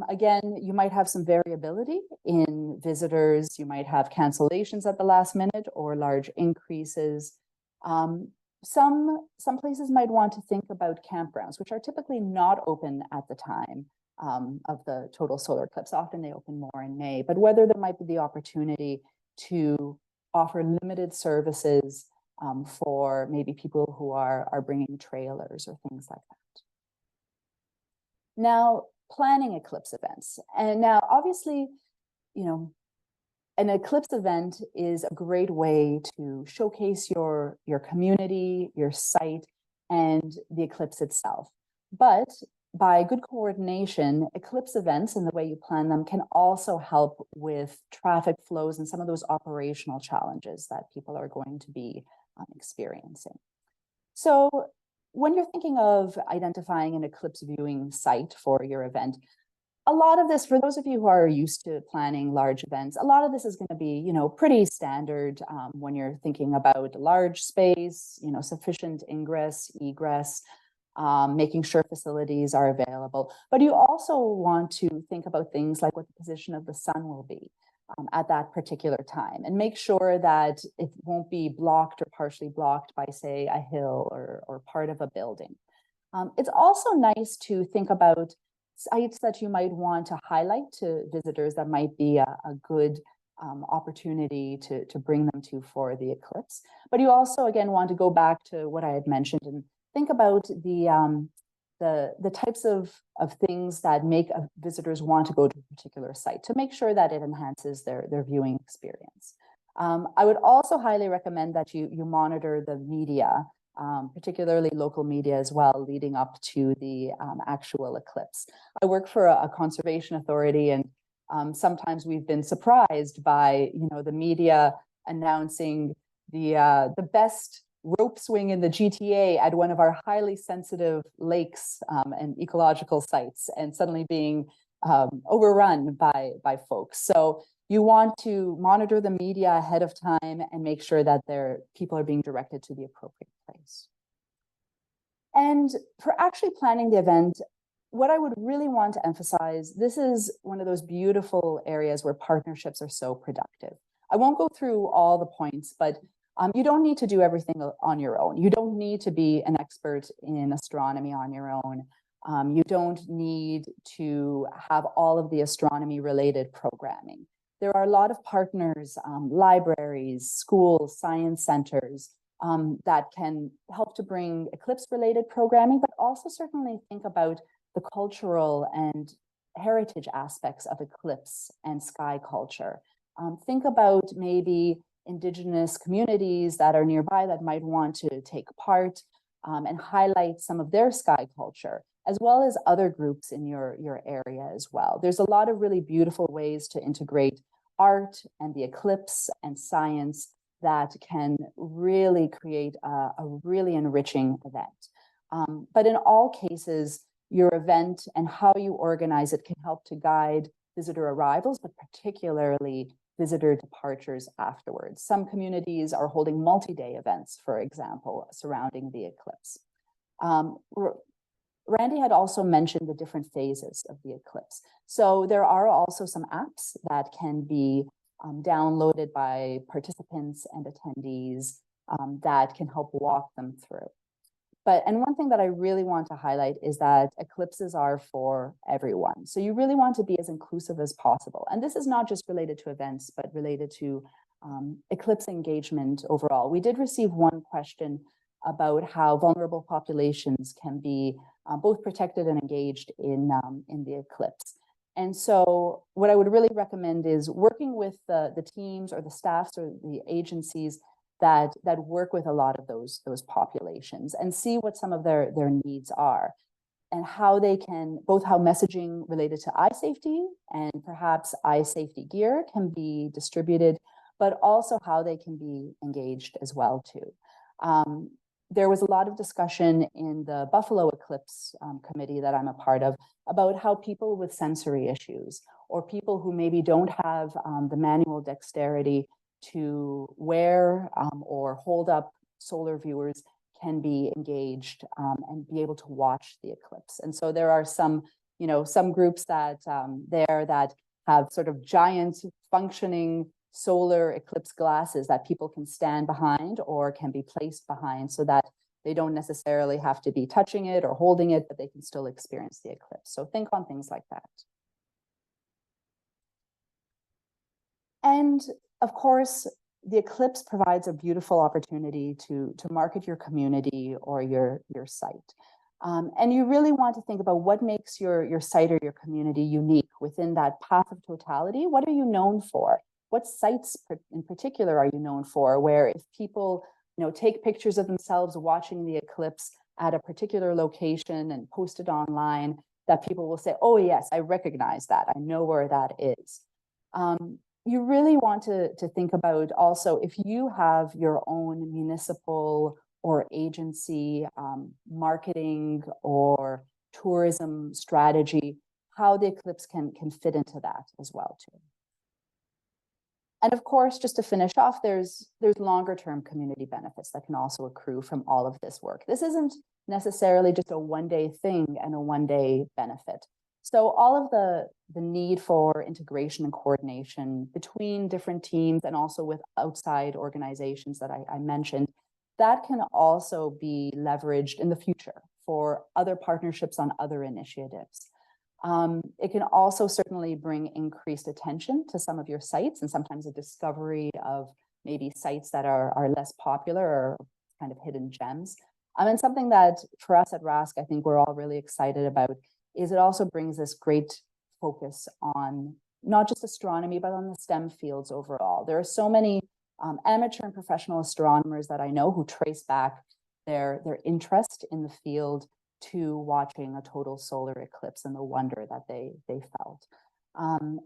again, you might have some variability in visitors. You might have cancellations at the last minute or large increases. Some places might want to think about campgrounds, which are typically not open at the time of the total solar eclipse. Often they open more in May, but whether there might be the opportunity to offer limited services for maybe people who are bringing trailers or things like that. Now, planning eclipse events. And now, obviously, an eclipse event is a great way to showcase your community, your site, and the eclipse itself. But by good coordination, eclipse events and the way you plan them can also help with traffic flows and some of those operational challenges that people are going to be experiencing. So when you're thinking of identifying an eclipse viewing site for your event, a lot of this, for those of you who are used to planning large events, a lot of this is going to be, pretty standard when you're thinking about large space, sufficient ingress, egress, making sure facilities are available. But you also want to think about things like what the position of the sun will be at that particular time, and make sure that it won't be blocked or partially blocked by, say, a hill or part of a building. It's also nice to think about sites that you might want to highlight to visitors that might be a good opportunity to bring them to for the eclipse. But you also, again, want to go back to what I had mentioned and think about the types of things that make visitors want to go to a particular site to make sure that it enhances their viewing experience. I would also highly recommend that you monitor the media, particularly local media as well, leading up to the actual eclipse. I work for a conservation authority, and sometimes we've been surprised by the media announcing the best rope swing in the GTA at one of our highly sensitive lakes and ecological sites, and suddenly being overrun by folks. So you want to monitor the media ahead of time and make sure that people are being directed to the appropriate place. And for actually planning the event, what I would really want to emphasize, this is one of those beautiful areas where partnerships are so productive. I won't go through all the points, but you don't need to do everything on your own. You don't need to be an expert in astronomy on your own. You don't need to have all of the astronomy related programming. There are a lot of partners, libraries, schools, science centers that can help to bring eclipse related programming, but also certainly think about the cultural and heritage aspects of eclipse and sky culture. Think about maybe Indigenous communities that are nearby that might want to take part and highlight some of their sky culture, as well as other groups in your area as well. There's a lot of really beautiful ways to integrate art and the eclipse and science that can really create a really enriching event. But in all cases, your event and how you organize it can help to guide visitor arrivals, but particularly visitor departures afterwards. Some communities are holding multi-day events, for example, surrounding the eclipse. Randy had also mentioned the different phases of the eclipse. So there are also some apps that can be downloaded by participants and attendees that can help walk them through. And one thing that I really want to highlight is that eclipses are for everyone. So you really want to be as inclusive as possible. And this is not just related to events, but related to eclipse engagement overall. We did receive one question about how vulnerable populations can be both protected and engaged in the eclipse. And so what I would really recommend is working with the teams or the staffs or the agencies that work with a lot of those populations and see what some of their needs are and how they can, both how messaging related to eye safety and perhaps eye safety gear can be distributed, but also how they can be engaged as well too. There was a lot of discussion in the Buffalo Eclipse committee that I'm a part of about how people with sensory issues or people who maybe don't have the manual dexterity to wear or hold up solar viewers can be engaged and be able to watch the eclipse. And so there are some groups that that have sort of giant functioning solar eclipse glasses that people can stand behind or can be placed behind so that they don't necessarily have to be touching it or holding it, but they can still experience the eclipse. So think on things like that. And of course, the eclipse provides a beautiful opportunity to market your community or your site. And you really want to think about what makes your site or your community unique within that path of totality. What are you known for? What sites in particular are you known for, where if people take pictures of themselves watching the eclipse at a particular location and post it online, that people will say, oh yes, I recognize that, I know where that is. You really want to think about also if you have your own municipal or agency marketing or tourism strategy, how the eclipse can fit into that as well too. And of course, just to finish off, there's longer term community benefits that can also accrue from all of this work. This isn't necessarily just a one-day thing and a one-day benefit. So all of the need for integration and coordination between different teams and also with outside organizations that I mentioned, that can also be leveraged in the future for other partnerships on other initiatives. It can also certainly bring increased attention to some of your sites and sometimes a discovery of maybe sites that are less popular or kind of hidden gems. And something that for us at RASC, I think we're all really excited about is it also brings this great focus on not just astronomy, but on the STEM fields overall. There are so many amateur and professional astronomers that I know who trace back their interest in the field to watching a total solar eclipse and the wonder that they felt.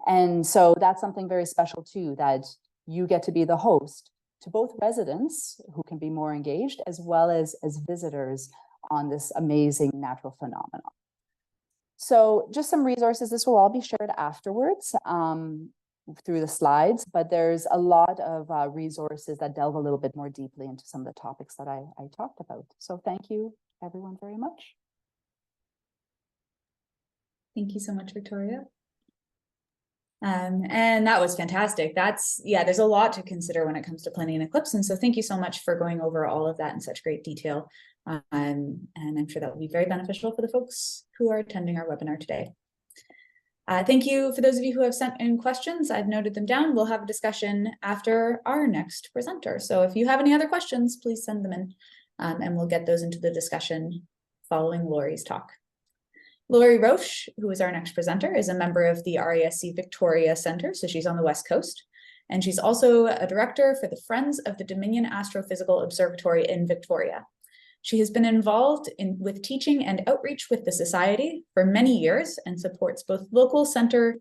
And so that's something very special too, that you get to be the host to both residents who can be more engaged as well as visitors on this amazing natural phenomenon. So just some resources, this will all be shared afterwards through the slides, but there's a lot of resources that delve a little bit more deeply into some of the topics that I talked about. So thank you everyone very much. Thank you so much, Victoria. And that was fantastic. There's a lot to consider when it comes to planning an eclipse. And so thank you so much for going over all of that in such great detail. And I'm sure that will be very beneficial for the folks who are attending our webinar today. Thank you for those of you who have sent in questions. I've noted them down. We'll have a discussion after our next presenter. So if you have any other questions, please send them in, and we'll get those into the discussion following Lauri's talk. Lauri Roche, who is our next presenter, is a member of the RASC Victoria Center, so she's on the West Coast. And she's also a director for the Friends of the Dominion Astrophysical Observatory in Victoria. She has been involved with teaching and outreach with the Society for many years and supports both her local center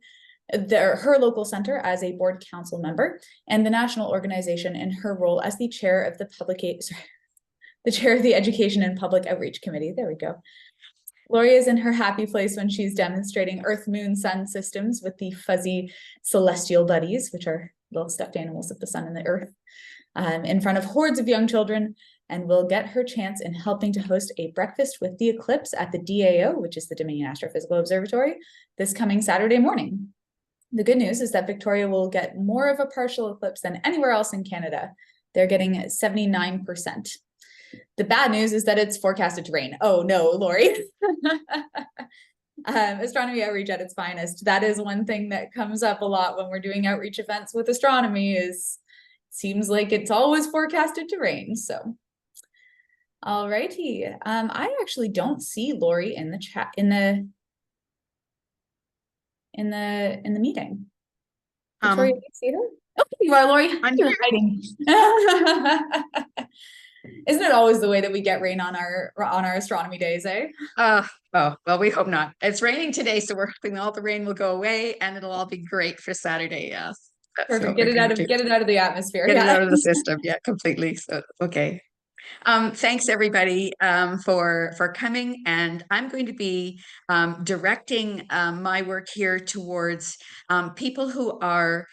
as a board council member and the national organization in her role as the chair of the Education and Public Outreach Committee. There we go. Lauri is in her happy place when she's demonstrating Earth, Moon, Sun systems with the fuzzy celestial buddies, which are little stuffed animals of the sun and the earth, in front of hordes of young children, and will get her chance in helping to host a breakfast with the eclipse at the DAO, which is the Dominion Astrophysical Observatory, this coming Saturday morning. The good news is that Victoria will get more of a partial eclipse than anywhere else in Canada. They're getting 79%. The bad news is that it's forecasted to rain. Oh no, Lauri. Astronomy outreach at its finest. That is one thing that comes up a lot when we're doing outreach events with astronomy is seems like it's always forecasted to rain. So, all righty. I actually don't see Lauri in the chat in the meeting. Victoria, do you see her? Oh, you are, Lauri. You're hiding. Isn't it always the way that we get rain on our astronomy days, eh? Oh, well, we hope not. It's raining today, so we're hoping all the rain will go away and it'll all be great for Saturday. Yes. Perfect. Get it out of the atmosphere. Get it out of the system. Yeah, completely. So okay. Thanks everybody for coming, and I'm going to be directing my work here towards people who are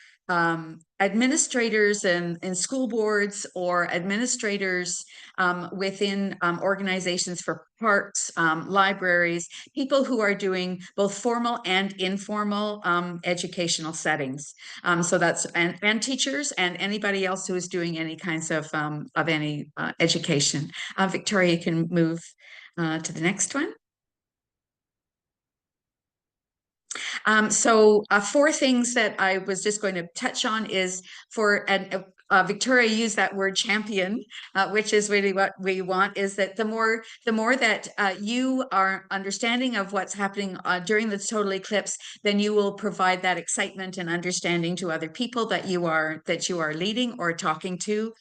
administrators in school boards or administrators within organizations for parks, libraries, people who are doing both formal and informal educational settings. So that's and teachers and anybody else who is doing any kinds of any education. Victoria, you can move to the next one. So 4 things that I was just going to touch on is for Victoria used that word champion, which is really what we want, is that the more that you are understanding of what's happening during the total eclipse, then you will provide that excitement and understanding to other people that you are leading or talking to.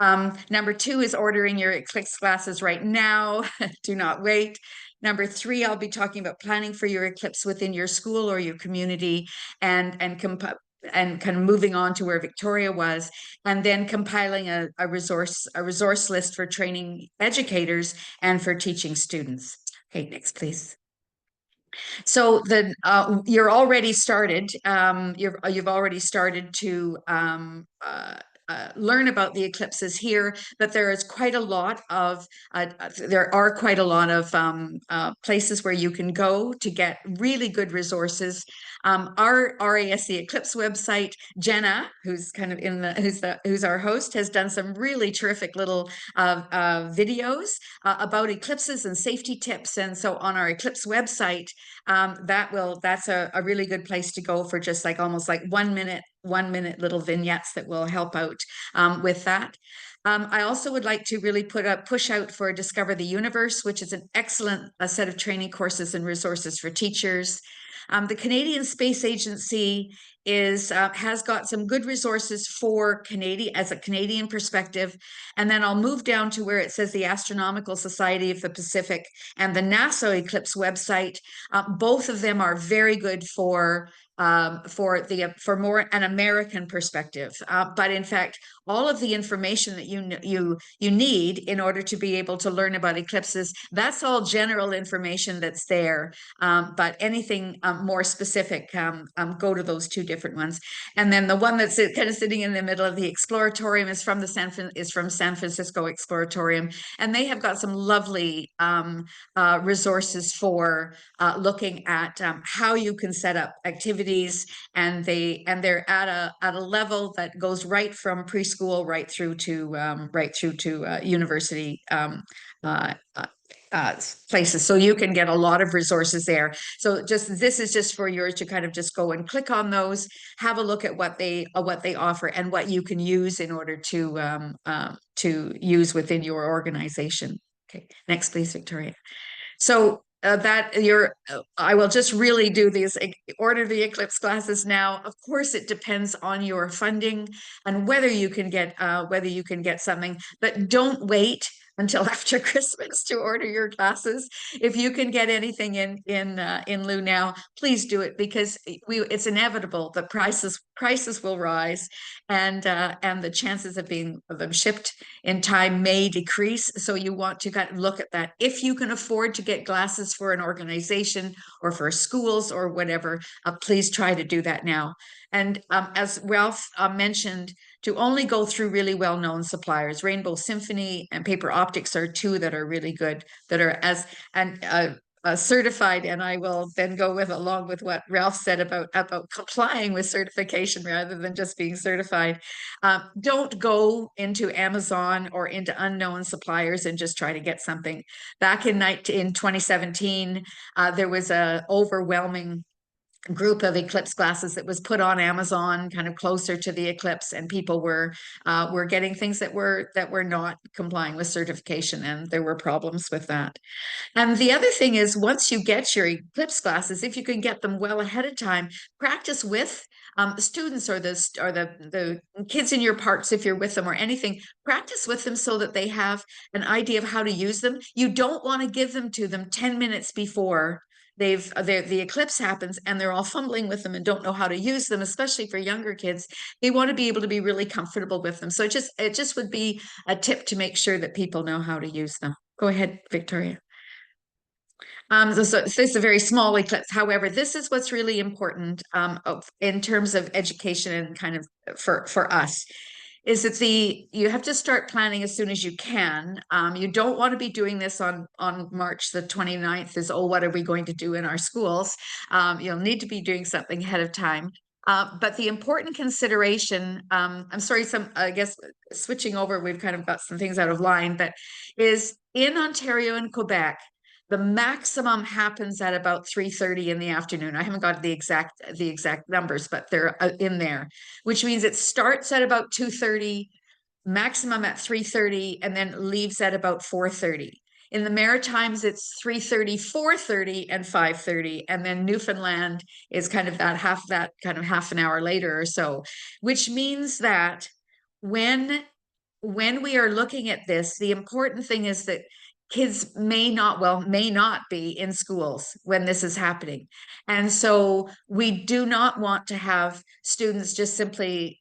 Number 2 is ordering your eclipse glasses right now. Do not wait. Number 3, I'll be talking about planning for your eclipse within your school or your community, and kind of moving on to where Victoria was, and then compiling a resource list for training educators and for teaching students. Okay, next, please. So you're already started. You've already started to learn about the eclipses here, but there are quite a lot of places where you can go to get really good resources. Our RASC Eclipse website, Jenna, who's kind of who's our host, has done some really terrific little videos about eclipses and safety tips. And so on our Eclipse website, that's a really good place to go for just like almost like 1 minute little vignettes that will help out with that. I also would like to really push out for Discover the Universe, which is an excellent set of training courses and resources for teachers. The Canadian Space Agency has got some good resources for as a Canadian perspective. And then I'll move down to where it says the Astronomical Society of the Pacific and the NASA Eclipse website. Both of them are very good for more an American perspective. But in fact, all of the information that you need in order to be able to learn about eclipses. That's all general information that's there, but anything more specific, go to those two different ones. And then the one that's kind of sitting in the middle of the Exploratorium is from San Francisco Exploratorium, and they have got some lovely resources for looking at how you can set up activities, and they're at a level that goes right from preschool right through to university places. So you can get a lot of resources there. So this is just for yours to kind of just go and click on those, have a look at what they offer and what you can use in order to use within your organization. Okay, next please, Victoria. So I will just really do these, order the Eclipse classes now. Of course, it depends on your funding and whether you can get something, but don't wait until after Christmas to order your classes. If you can get anything in lieu now, please do it, because it's inevitable that prices will rise, and the chances of them shipped in time may decrease. So you want to kind of look at that. If you can afford to get glasses for an organization or for schools or whatever, please try to do that now. And as Ralph mentioned, to only go through really well-known suppliers. Rainbow Symphony and Paper Optics are two that are really good, that are certified. And I will then go along with what Ralph said about complying with certification rather than just being certified. Don't go into Amazon or into unknown suppliers and just try to get something. Back in 2017, there was an overwhelming group of eclipse glasses that was put on Amazon kind of closer to the eclipse, and people were getting things that were not complying with certification, and there were problems with that. And the other thing is, once you get your eclipse glasses, if you can get them well ahead of time, practice with students or the kids in your parks, if you're with them or anything, practice with them so that they have an idea of how to use them. You don't want to give them to them 10 minutes before the eclipse happens and they're all fumbling with them and don't know how to use them, especially for younger kids. They want to be able to be really comfortable with them. So it just would be a tip to make sure that people know how to use them. Go ahead, Victoria. So this is a very small eclipse. However, this is what's really important in terms of education and kind of for us. Is that you have to start planning as soon as you can. You don't want to be doing this on March the 29th what are we going to do in our schools? You'll need to be doing something ahead of time. But the important consideration, I'm sorry, I guess switching over, we've kind of got some things out of line, but is in Ontario and Quebec, the maximum happens at about 3:30 in the afternoon. I haven't got the exact numbers, but they're in there, which means it starts at about 2:30, maximum at 3:30, and then leaves at about 4:30. In the Maritimes, it's 3:30, 4:30, and 5:30, and then Newfoundland is kind of half an hour later or so, which means that when we are looking at this, the important thing is that kids may not be in schools when this is happening. And so we do not want to have students just simply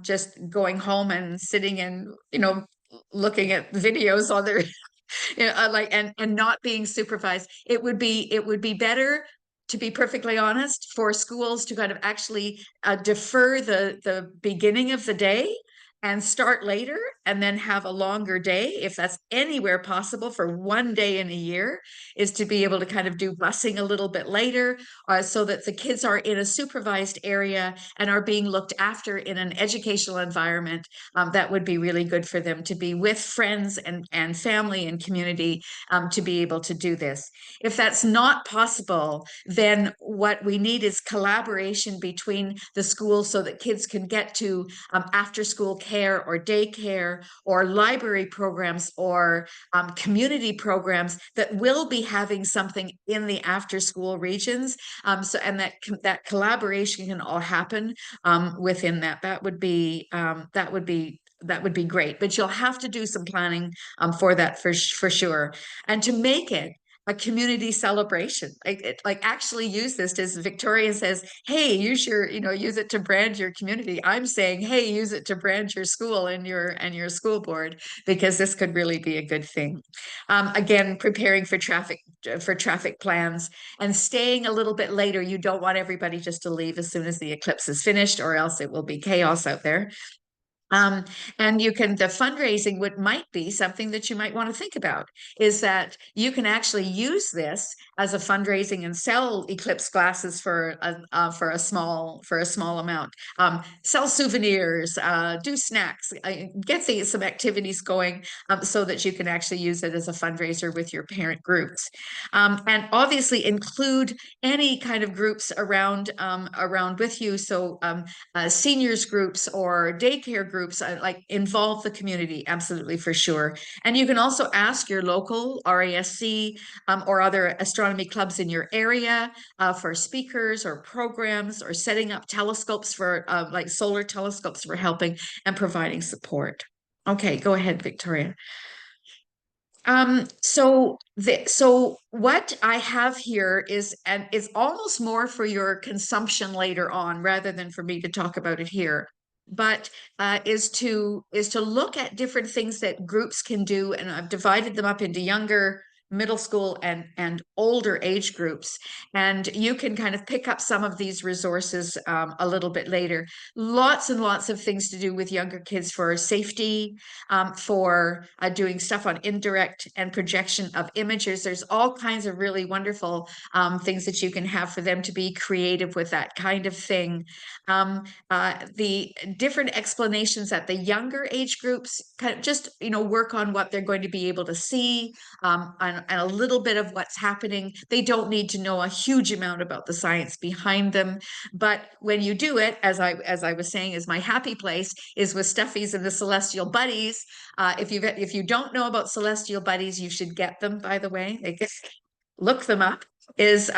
just going home and sitting and, looking at videos on their, and not being supervised. It would be better, to be perfectly honest, for schools to kind of actually defer the beginning of the day and start later, and then have a longer day, if that's anywhere possible, for one day in a year, is to be able to kind of do busing a little bit later, so that the kids are in a supervised area and are being looked after in an educational environment. That would be really good for them, to be with friends and family and community, to be able to do this. If that's not possible, then what we need is collaboration between the schools so that kids can get to after school care or daycare or library programs or community programs that will be having something in the after school regions. And that collaboration can all happen within that. That would be great, but you'll have to do some planning for that for sure. And to make it a community celebration. Like actually use this, as Victoria says, hey, use it to brand your community. I'm saying, hey, use it to brand your school and your school board, because this could really be a good thing. Again, preparing for traffic plans and staying a little bit later. You don't want everybody just to leave as soon as the eclipse is finished, or else it will be chaos out there. And the fundraising might be something that you might want to think about, is that you can actually use this as a fundraising and sell eclipse glasses for a small amount. Sell souvenirs, do snacks, get some activities going, so that you can actually use it as a fundraiser with your parent groups. And obviously include any kind of groups around with you. So seniors groups or daycare groups, like involve the community, absolutely, for sure. And you can also ask your local RASC or other astronomy clubs in your area for speakers or programs, or setting up telescopes for like solar telescopes for helping and providing support. Okay, go ahead, Victoria. So what I have here is almost more for your consumption later on, rather than for me to talk about it here. But is to look at different things that groups can do, and I've divided them up into younger, middle school, and older age groups, and you can kind of pick up some of these resources a little bit later. Lots and lots of things to do with younger kids for safety, for doing stuff on indirect and projection of images. There's all kinds of really wonderful things that you can have for them to be creative with that kind of thing. The different explanations at the younger age groups kind of just, work on what they're going to be able to see, and a little bit of what's happening. They don't need to know a huge amount about the science behind them. But when you do it, as I was saying, is my happy place is with Stuffies and the Celestial Buddies. If you don't know about Celestial Buddies, you should get them, by the way. Look them up. Is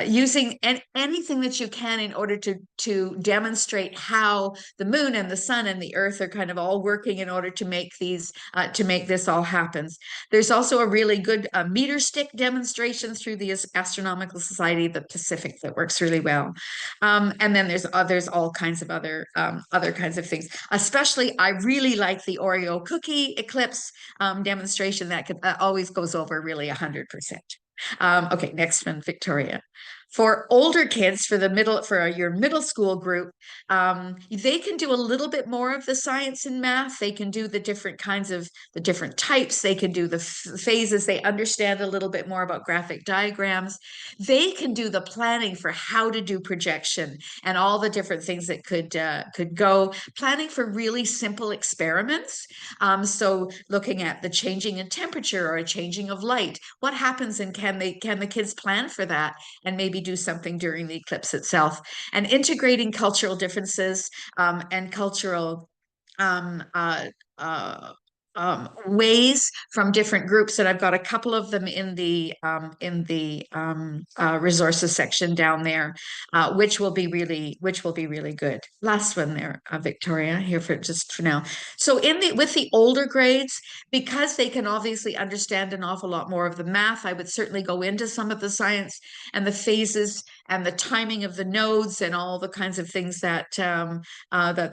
using anything that you can in order to demonstrate how the moon and the sun and the earth are kind of all working in order to make this all happen. There's also a really good meter stick demonstration through the Astronomical Society of the Pacific that works really well. And then there's all kinds of other kinds of things. Especially, I really like the Oreo cookie eclipse demonstration that always goes over really 100%. Okay, next one, Victoria. For older kids, for your middle school group, they can do a little bit more of the science and math. They can do the different types. They can do the phases. They understand a little bit more about graphic diagrams. They can do the planning for how to do projection and all the different things that could go. Planning for really simple experiments. So looking at the changing in temperature or a changing of light. What happens, and can the kids plan for that and maybe do something during the eclipse itself? And integrating cultural differences and cultural ways from different groups, and I've got a couple of them in the resources section down there, which will be really good. Last one there, Victoria, here for now. So with the older grades, because they can obviously understand an awful lot more of the math, I would certainly go into some of the science and the phases and the timing of the nodes and all the kinds of things that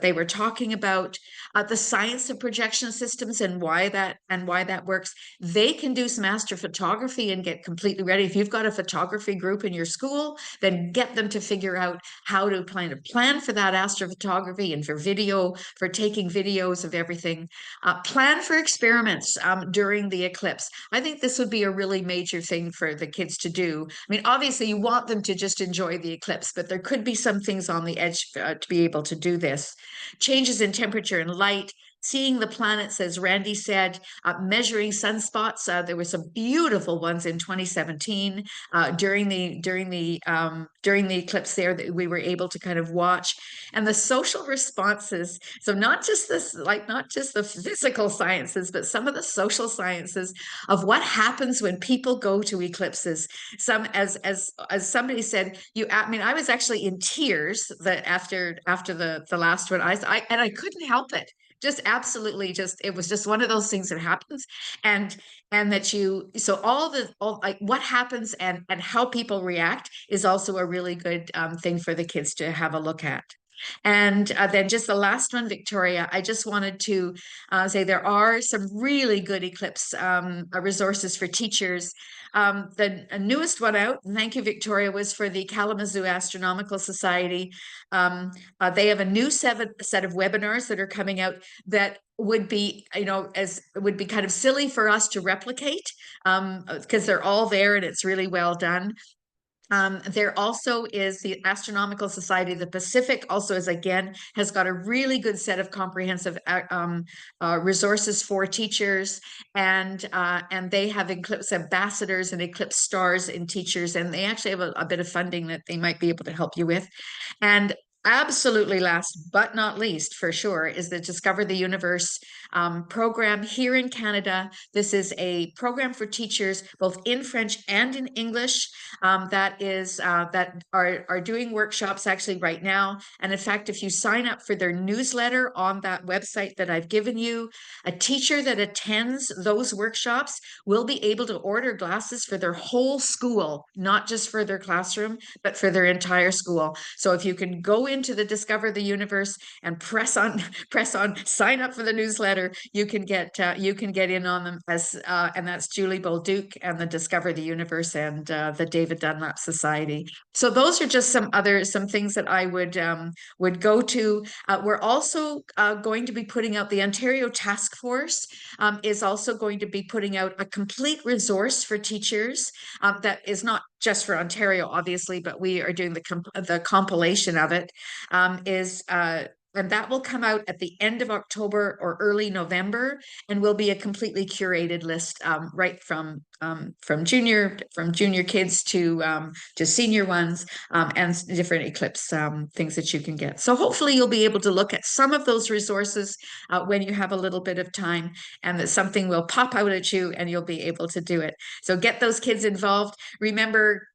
they were talking about. The science of projection systems and why that works. They can do some astrophotography and get completely ready. If you've got a photography group in your school, then get them to figure out how to plan for that astrophotography and for taking videos of everything. Plan for experiments during the eclipse. I think this would be a really major thing for the kids to do. I mean, obviously you want them to just enjoy the eclipse, but there could be some things on the edge to be able to do this. Changes in temperature and light, seeing the planets, as Randy said, measuring sunspots. There were some beautiful ones in 2017 during the eclipse there that we were able to kind of watch. And the social responses. So not just the physical sciences, but some of the social sciences of what happens when people go to eclipses. Some, as somebody said, I was actually in tears after the last one. I couldn't help it. just absolutely just, it was just one of those things that happens. And that so all like what happens and how people react is also a really good thing for the kids to have a look at. And then just the last one, Victoria, I just wanted to say there are some really good Eclipse resources for teachers. The newest one out, thank you, Victoria, was for the Kalamazoo Astronomical Society. They have a new set of webinars that are coming out that would be, would be kind of silly for us to replicate because they're all there and it's really well done. There also is the Astronomical Society of the Pacific, also has got a really good set of comprehensive resources for teachers, and they have Eclipse ambassadors and Eclipse stars in teachers, and they actually have a bit of funding that they might be able to help you with. And absolutely last but not least, for sure, is the Discover the Universe program here in Canada. This is a program for teachers both in French and in English that are doing workshops actually right now. And in fact, if you sign up for their newsletter on that website that I've given you, a teacher that attends those workshops will be able to order glasses for their whole school, not just for their classroom, but for their entire school. So if you can go into the Discover the Universe and press on sign up for the newsletter, you can get in on them and that's Julie Bolduc and the Discover the Universe and the David Dunlap Society. So those are just some things that I would go to. We're also going to be putting out, the Ontario Task Force is also going to be putting out a complete resource for teachers that is not just for Ontario, obviously, but we are doing the compilation of it. And that will come out at the end of October or early November, and will be a completely curated list, right from junior kids to senior ones, and different Eclipse things that you can get. So hopefully you'll be able to look at some of those resources when you have a little bit of time, and that something will pop out at you and you'll be able to do it. So get those kids involved. Remember,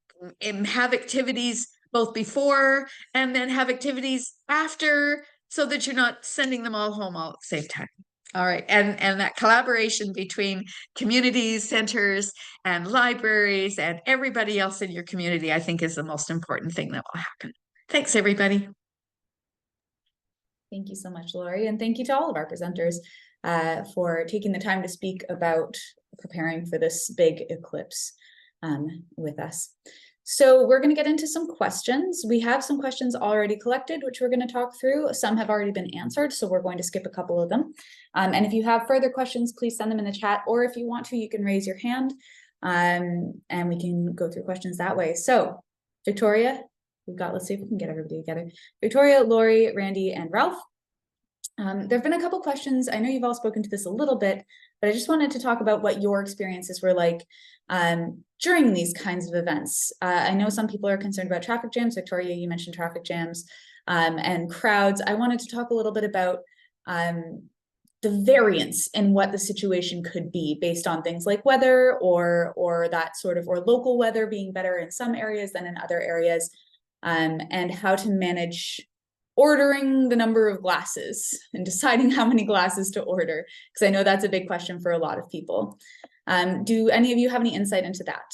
have activities both before and then have activities after, so that you're not sending them all home all at the same time. All right, and that collaboration between communities, centers, and libraries, and everybody else in your community, I think, is the most important thing that will happen. Thanks, everybody. Thank you so much, Lauri, and thank you to all of our presenters for taking the time to speak about preparing for this big eclipse with us. So we're going to get into some questions. We have some questions already collected, which we're going to talk through. Some have already been answered, so we're going to skip a couple of them. And if you have further questions, please send them in the chat, or if you want to, you can raise your hand and we can go through questions that way. So Victoria, let's see if we can get everybody together. Victoria, Lauri, Randy, and Ralph. There have been a couple questions. I know you've all spoken to this a little bit, but I just wanted to talk about what your experiences were like during these kinds of events. I know some people are concerned about traffic jams. Victoria, you mentioned traffic jams and crowds. I wanted to talk a little bit about the variance in what the situation could be based on things like weather or that sort of, or local weather being better in some areas than in other areas, and how to manage ordering the number of glasses and deciding how many glasses to order, because I know that's a big question for a lot of people. Do any of you have any insight into that?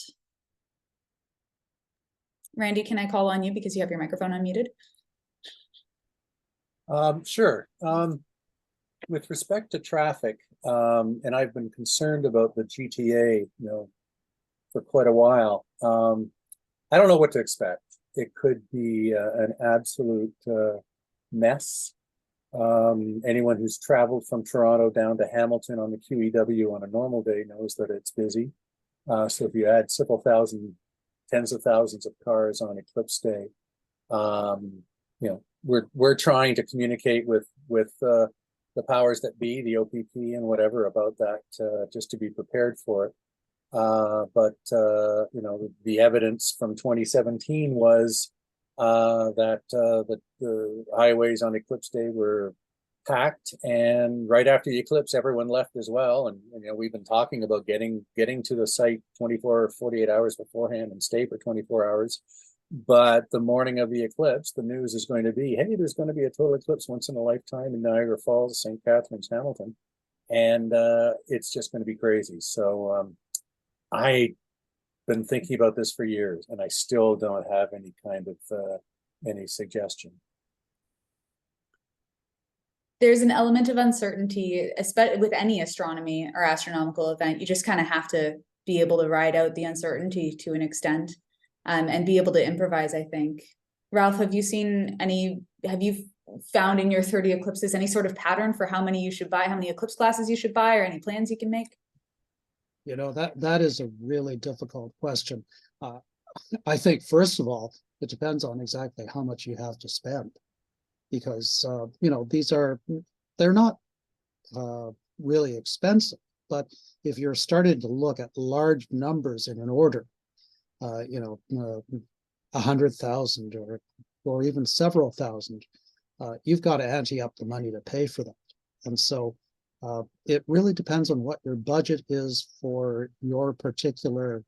Randy, can I call on you because you have your microphone unmuted? Sure. With respect to traffic, and I've been concerned about the GTA, for quite a while. I don't know what to expect. It could be an absolute mess. Anyone who's traveled from Toronto down to Hamilton on the QEW on a normal day knows that it's busy. So if you add several thousand, tens of thousands of cars on Eclipse Day, we're trying to communicate with the powers that be, the OPP and whatever about that, just to be prepared for it. But the evidence from 2017 was that the highways on Eclipse Day were packed, and right after the eclipse, everyone left as well. And we've been talking about getting to the site 24 or 48 hours beforehand and stay for 24 hours. But the morning of the eclipse, the news is going to be, hey, there's going to be a total eclipse once in a lifetime in Niagara Falls, St. Catharines, Hamilton. And it's just going to be crazy. So I've been thinking about this for years, and I still don't have any kind of any suggestion. There's an element of uncertainty, especially with any astronomy or astronomical event. You just kind of have to be able to ride out the uncertainty to an extent, and be able to improvise, I think. Ralph, have you found in your 30 eclipses any sort of pattern for how many you should buy, how many eclipse glasses you should buy, or any plans you can make? You know, that is a really difficult question. I think, first of all, it depends on exactly how much you have to spend, because, you know, they're not really expensive, but if you're starting to look at large numbers in an order, you know, 100,000 or even several thousand, you've got to ante up the money to pay for that. And so it really depends on what your budget is for your particular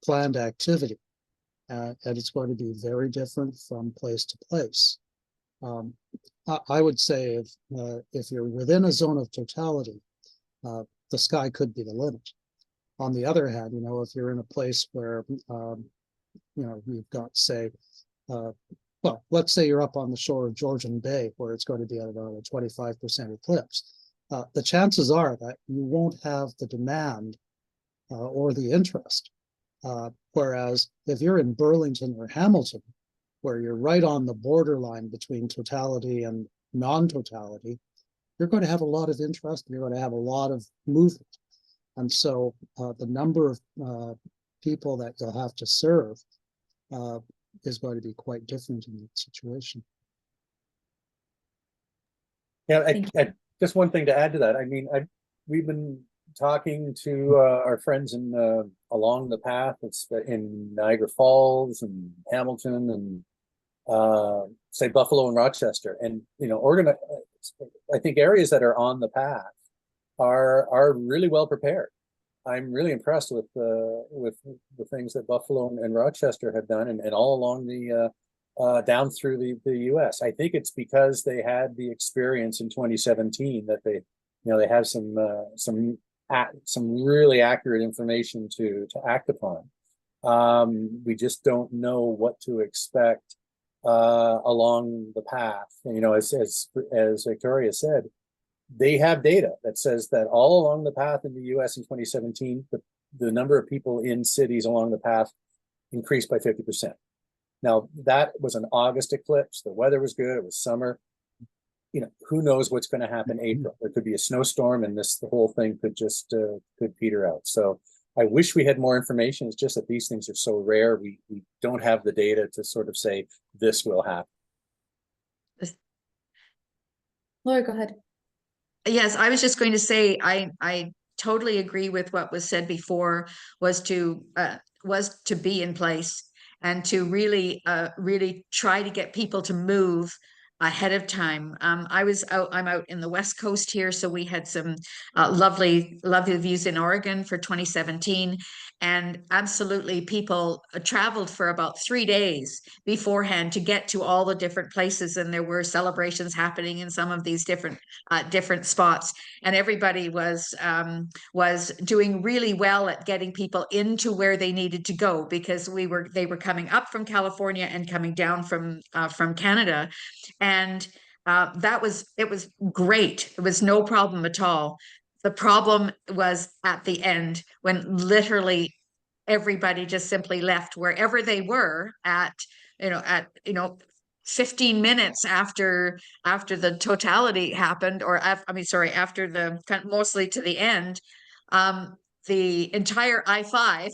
planned activity. And it's going to be very different from place to place. I would say if you're within a zone of totality, the sky could be the limit. On the other hand, you know, if you're in a place where, you know, you've got, say, well, let's say you're up on the shore of Georgian Bay, where it's going to be at about a 25% eclipse. The chances are that you won't have the demand or the interest. Whereas if you're in Burlington or Hamilton, where you're right on the borderline between totality and non-totality, you're going to have a lot of interest, and you're going to have a lot of movement. And so the number of people that you'll have to serve is going to be quite different in that situation. Yeah, just one thing to add to that. I mean, we've been talking to our friends in along the path. It's in Niagara Falls and Hamilton and say Buffalo and Rochester, and you know, I think areas that are on the path are really well prepared. I'm really impressed with the things that Buffalo and Rochester have done, and all along the down through the U.S. I think it's because they had the experience in 2017 that they, you know, they have some really accurate information to act upon. We just don't know what to expect along the path. And, you know, as Victoria said, they have data that says that all along the path in the US in 2017, the number of people in cities along the path increased by 50%. Now, that was an August eclipse. The weather was good. It was summer. You know, who knows what's going to happen in April? There could be a snowstorm, and the whole thing could just could peter out. So I wish we had more information. It's just that these things are so rare. We don't have the data to sort of say this will happen. Laura, go ahead. Yes, I was just going to say I totally agree with what was said before, was to be in place and to really try to get people to move ahead of time. I'm out in the West Coast here, so we had some lovely views in Oregon for 2017, and absolutely people traveled for about 3 days beforehand to get to all the different places, and there were celebrations happening in some of these different spots, and everybody was doing really well at getting people into where they needed to go, because they were coming up from California and coming down from Canada. And it was great. It was no problem at all. The problem was at the end, when literally everybody just simply left wherever they were at 15 minutes after the totality happened, or after the mostly to the end. The entire I-5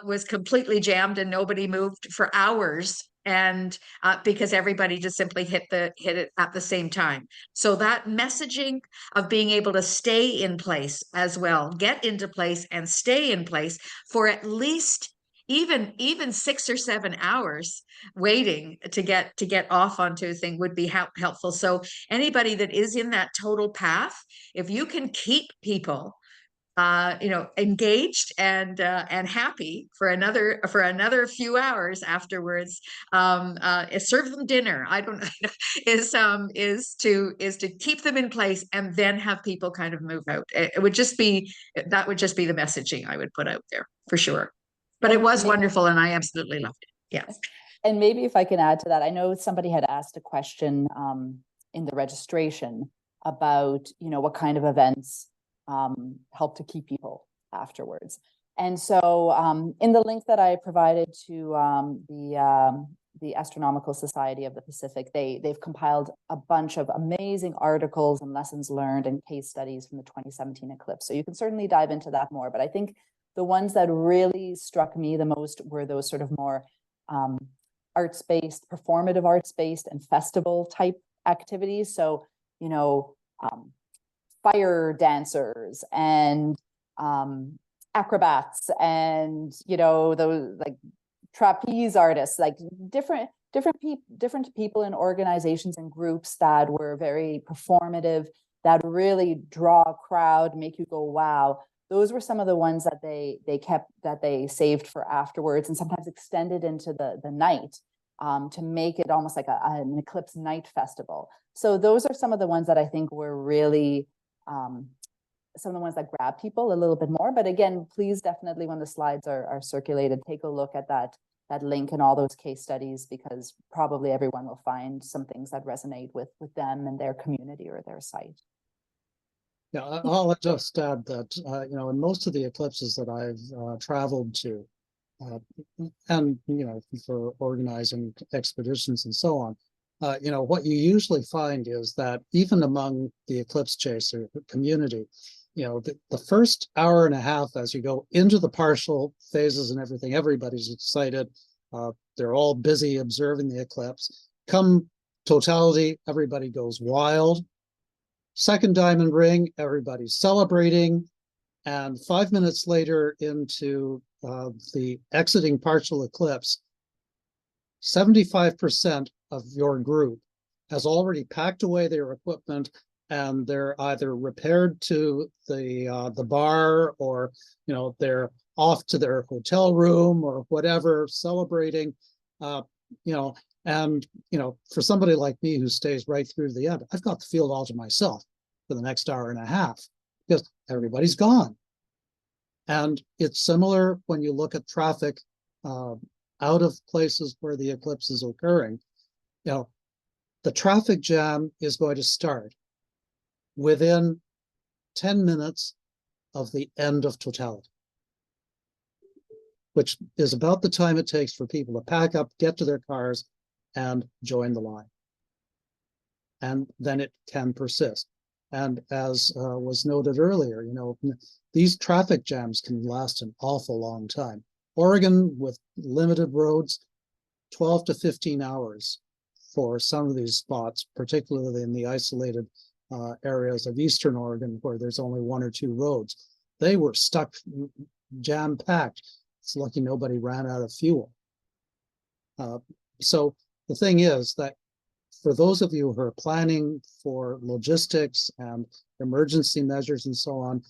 was completely jammed, and nobody moved for hours, and because everybody just simply hit it at the same time. So that messaging of being able to stay in place as well, get into place and stay in place for at least even 6 or 7 hours waiting to get off onto a thing would be helpful. So anybody that is in that total path, if you can keep people engaged and happy for another few hours afterwards. Serve them dinner. I don't know. is to keep them in place and then have people kind of move out. It would just be that would just be the messaging I would put out there for sure. But it was wonderful, and I absolutely loved it. Yes. And maybe if I can add to that, I know somebody had asked a question in the registration about, what kind of events help to keep people afterwards. And so in the link that I provided to the Astronomical Society of the Pacific, they've compiled a bunch of amazing articles and lessons learned and case studies from the 2017 eclipse. So you can certainly dive into that more. But I think the ones that really struck me the most were those sort of more arts-based, performative arts-based and festival type activities. So, fire dancers and acrobats and, those like trapeze artists, like different people and organizations and groups that were very performative, that really draw a crowd, make you go, wow. Those were some of the ones that they saved for afterwards and sometimes extended into the night to make it almost like an eclipse night festival. So those are some of the ones that I think were really some of the ones that grab people a little bit more. But again, please definitely, when the slides are circulated, take a look at that link and all those case studies, because probably everyone will find some things that resonate with them and their community or their site. Yeah, I'll just add that, in most of the eclipses that I've traveled to, and, for organizing expeditions and so on, what you usually find is that even among the eclipse chaser community, the first hour and a half as you go into the partial phases and everything, everybody's excited. They're all busy observing the eclipse. Come totality, everybody goes wild. Second diamond ring, everybody's celebrating. And 5 minutes later into the exiting partial eclipse, 75% of your group has already packed away their equipment, and they're either repaired to the bar, or they're off to their hotel room or whatever, celebrating. And for somebody like me who stays right through to the end, I've got the field all to myself for the next hour and a half because everybody's gone. And it's similar when you look at traffic out of places where the eclipse is occurring. The traffic jam is going to start within 10 minutes of the end of totality, which is about the time it takes for people to pack up, get to their cars, and join the line. And then it can persist. And as was noted earlier, these traffic jams can last an awful long time. Oregon, with limited roads, 12 to 15 hours for some of these spots, particularly in the isolated areas of Eastern Oregon where there's only one or two roads. They were stuck jam-packed. It's lucky nobody ran out of fuel. So the thing is that for those of you who are planning for logistics and emergency measures and so on,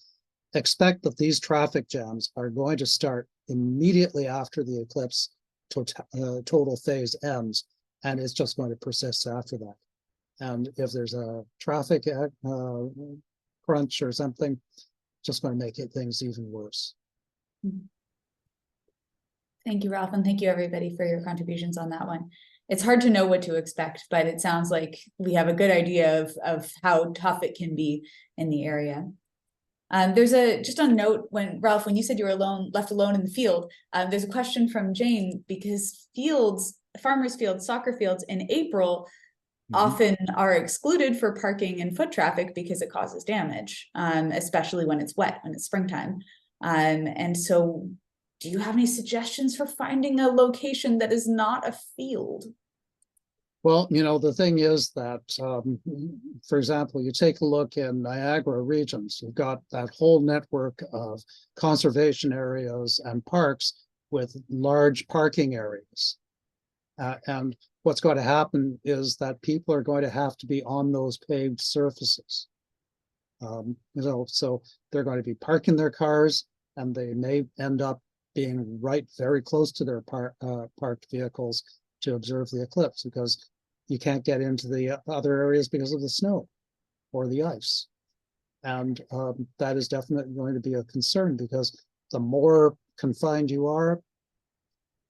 expect that these traffic jams are going to start immediately after the eclipse total phase ends, and it's just going to persist after that. And if there's a traffic crunch or something, just going to make things even worse. Thank you, Ralph, and thank you everybody for your contributions on that one. It's hard to know what to expect, but it sounds like we have a good idea of how tough it can be in the area. There's just on note, Ralph, when you said you were left alone in the field, there's a question from Jane, because farmers' fields, soccer fields in April often are excluded for parking and foot traffic because it causes damage, especially when it's wet, when it's springtime. And so do you have any suggestions for finding a location that is not a field? Well, the thing is that, for example, you take a look in Niagara regions, you've got that whole network of conservation areas and parks with large parking areas. And what's going to happen is that people are going to have to be on those paved surfaces. So they're going to be parking their cars, and they may end up being right very close to their parked vehicles to observe the eclipse, because you can't get into the other areas because of the snow or the ice. And that is definitely going to be a concern, because the more confined you are,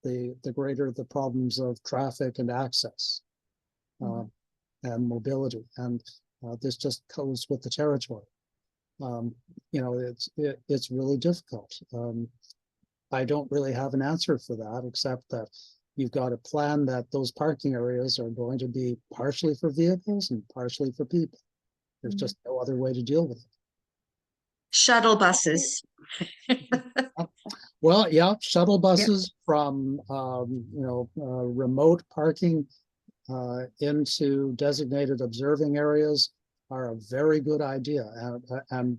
the greater the problems of traffic and access and mobility. And this just goes with the territory. It's really difficult. I don't really have an answer for that, except that you've got to plan that those parking areas are going to be partially for vehicles and partially for people. There's just no other way to deal with it. Shuttle buses. Well, yeah, shuttle buses from remote parking into designated observing areas are a very good idea. And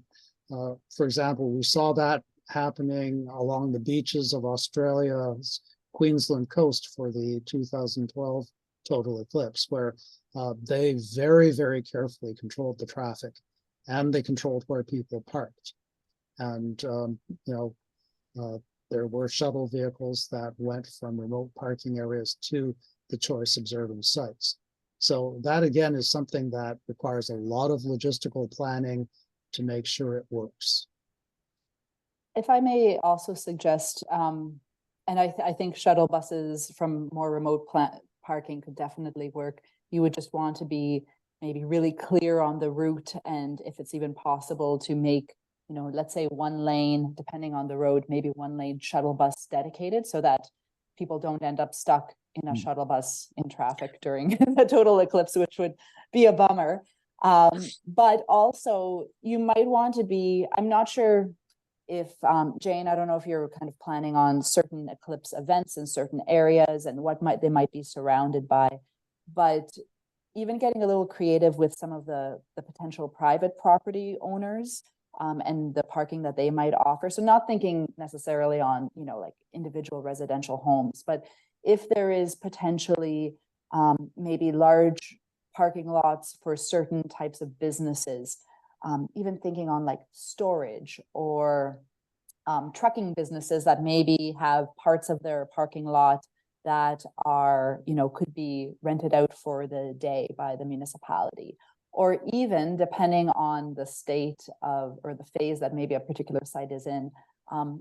for example, we saw that happening along the beaches of Australia's Queensland coast for the 2012 total eclipse, where they very, very carefully controlled the traffic, and they controlled where people parked. And there were shuttle vehicles that went from remote parking areas to the choice observing sites. So that again is something that requires a lot of logistical planning to make sure it works. If I may also suggest, and I think shuttle buses from more remote parking could definitely work. You would just want to be maybe really clear on the route, and if it's even possible to make, let's say one lane, depending on the road, maybe one lane shuttle bus dedicated, so that people don't end up stuck in a shuttle bus in traffic during the total eclipse, which would be a bummer. But also you might want to be, I'm not sure if, Jane, I don't know if you're kind of planning on certain eclipse events in certain areas and what they might be surrounded by, but even getting a little creative with some of the potential private property owners and the parking that they might offer. So not thinking necessarily on, like individual residential homes, but if there is potentially maybe large parking lots for certain types of businesses, even thinking on like storage or trucking businesses that maybe have parts of their parking lot that are, could be rented out for the day by the municipality, or even depending on the state of, or the phase that maybe a particular site is in,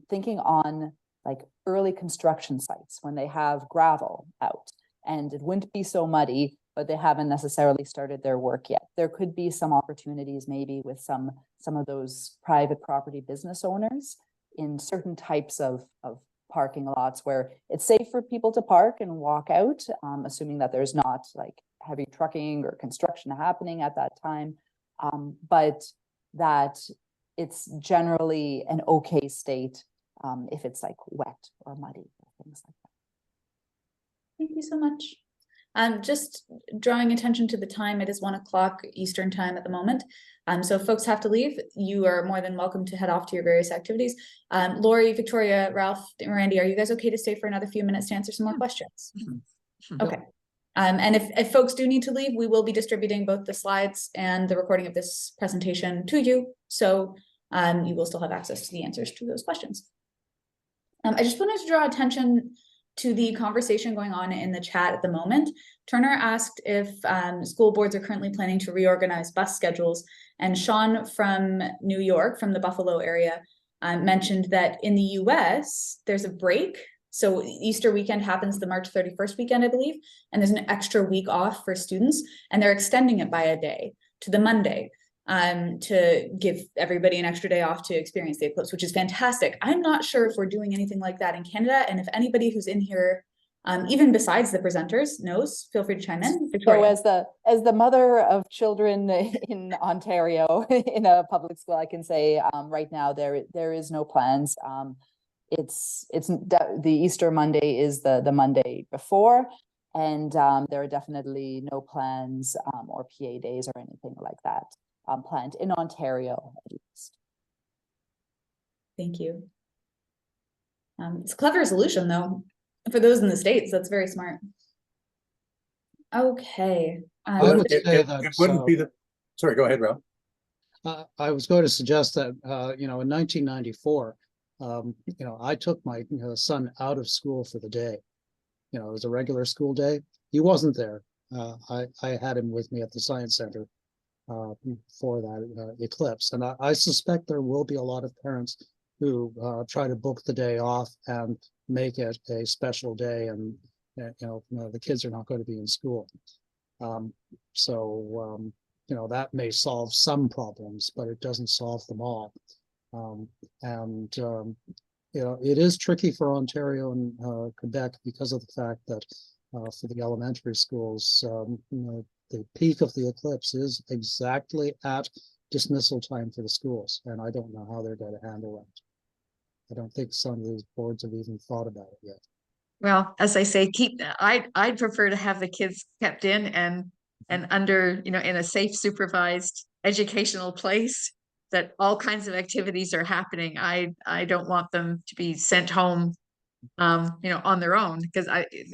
thinking on like early construction sites when they have gravel out and it wouldn't be so muddy, but they haven't necessarily started their work yet. There could be some opportunities maybe with some of those private property business owners in certain types of parking lots where it's safe for people to park and walk out, assuming that there's not like heavy trucking or construction happening at that time, but that it's generally an okay state if it's like wet or muddy or things like that. Thank you so much. Just drawing attention to the time, it is 1 o'clock Eastern time at the moment. So if folks have to leave, you are more than welcome to head off to your various activities. Lauri, Victoria, Ralph, Randy, are you guys okay to stay for another few minutes to answer some more questions? Okay. And if folks do need to leave, we will be distributing both the slides and the recording of this presentation to you. So you will still have access to the answers to those questions. I just wanted to draw attention to the conversation going on in the chat at the moment. Turner asked if school boards are currently planning to reorganize bus schedules, and Sean from New York, from the Buffalo area, mentioned that in the US, there's a break. So Easter weekend happens the March 31st weekend, I believe, and there's an extra week off for students, and they're extending it by a day to the Monday to give everybody an extra day off to experience the eclipse, which is fantastic. I'm not sure if we're doing anything like that in Canada, and if anybody who's in here, even besides the presenters, knows, feel free to chime in. Victoria. So as the mother of children in Ontario in a public school, I can say right now there is no plans. The Easter Monday is the Monday before, and there are definitely no plans or PA days or anything like that planned in Ontario, at least. Thank you. It's a clever solution, though. For those in the States, that's very smart. Okay. I would say it that wouldn't be the. Sorry, go ahead, Ralph. I was going to suggest that, in 1994, I took my son out of school for the day. It was a regular school day. He wasn't there. I had him with me at the Science Center for that eclipse. And I suspect there will be a lot of parents who try to book the day off and make it a special day, and the kids are not going to be in school. That may solve some problems, but it doesn't solve them all. It is tricky for Ontario and Quebec because of the fact that for the elementary schools, the peak of the eclipse is exactly at dismissal time for the schools, and I don't know how they're going to handle it. I don't think some of these boards have even thought about it yet. Well, as I say, I'd prefer to have the kids kept in and under, in a safe, supervised educational place that all kinds of activities are happening. I don't want them to be sent home, on their own, because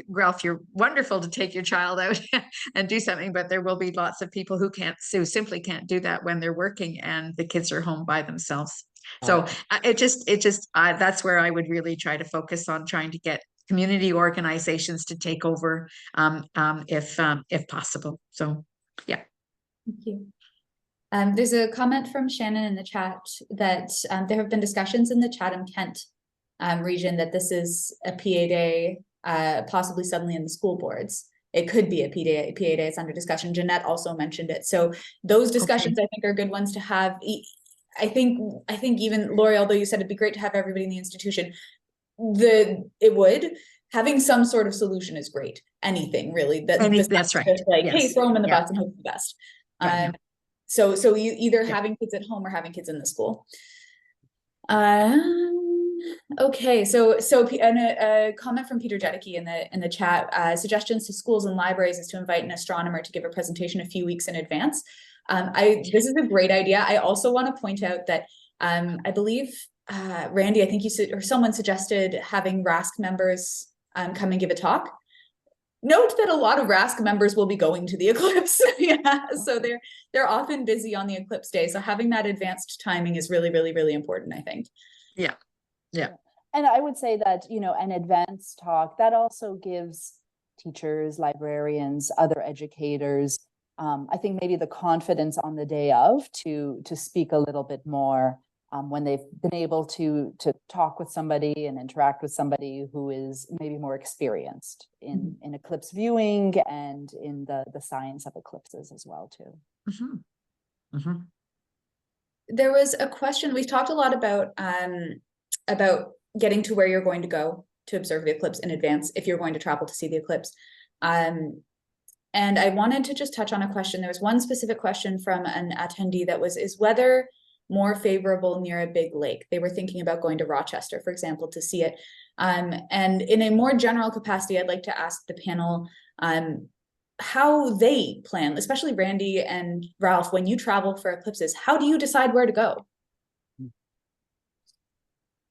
Ralph, you're wonderful to take your child out and do something, but there will be lots of people who simply can't do that when they're working and the kids are home by themselves. So that's where I would really try to focus on trying to get community organizations to take over, if possible. So, yeah. Thank you. There's a comment from Shannon in the chat that there have been discussions in the Chatham-Kent region that this is a PA day, possibly suddenly in the school boards. It could be a PA day. It's under discussion. Jeanette also mentioned it. So those discussions, I think, are good ones to have. I think even Lauri, although you said it'd be great to have everybody in the institution, having some sort of solution is great. Anything really. That's right. Like, hey, throw them in the butts and hope for the best. So you either having kids at home or having kids in the school. Okay, so a comment from Peter Jedicke in the chat. Suggestions to schools and libraries is to invite an astronomer to give a presentation a few weeks in advance. This is a great idea. I also want to point out that I believe Randy, I think you said, or someone suggested having RASC members come and give a talk. Note that a lot of RASC members will be going to the eclipse. Yeah, so they're often busy on the eclipse day. So having that advanced timing is really, really, really important, I think. Yeah. And I would say that, an advanced talk that also gives teachers, librarians, other educators, I think maybe the confidence on the day of to speak a little bit more when they've been able to talk with somebody and interact with somebody who is maybe more experienced in eclipse viewing and in the science of eclipses as well too. Mm-hmm. Mm-hmm. There was a question, we've talked a lot about getting to where you're going to go to observe the eclipse in advance if you're going to travel to see the eclipse. And I wanted to just touch on a question. There was one specific question from an attendee that was, is weather more favorable near a big lake? They were thinking about going to Rochester, for example, to see it. And in a more general capacity, I'd like to ask the panel how they plan, especially Randy and Ralph, when you travel for eclipses, how do you decide where to go?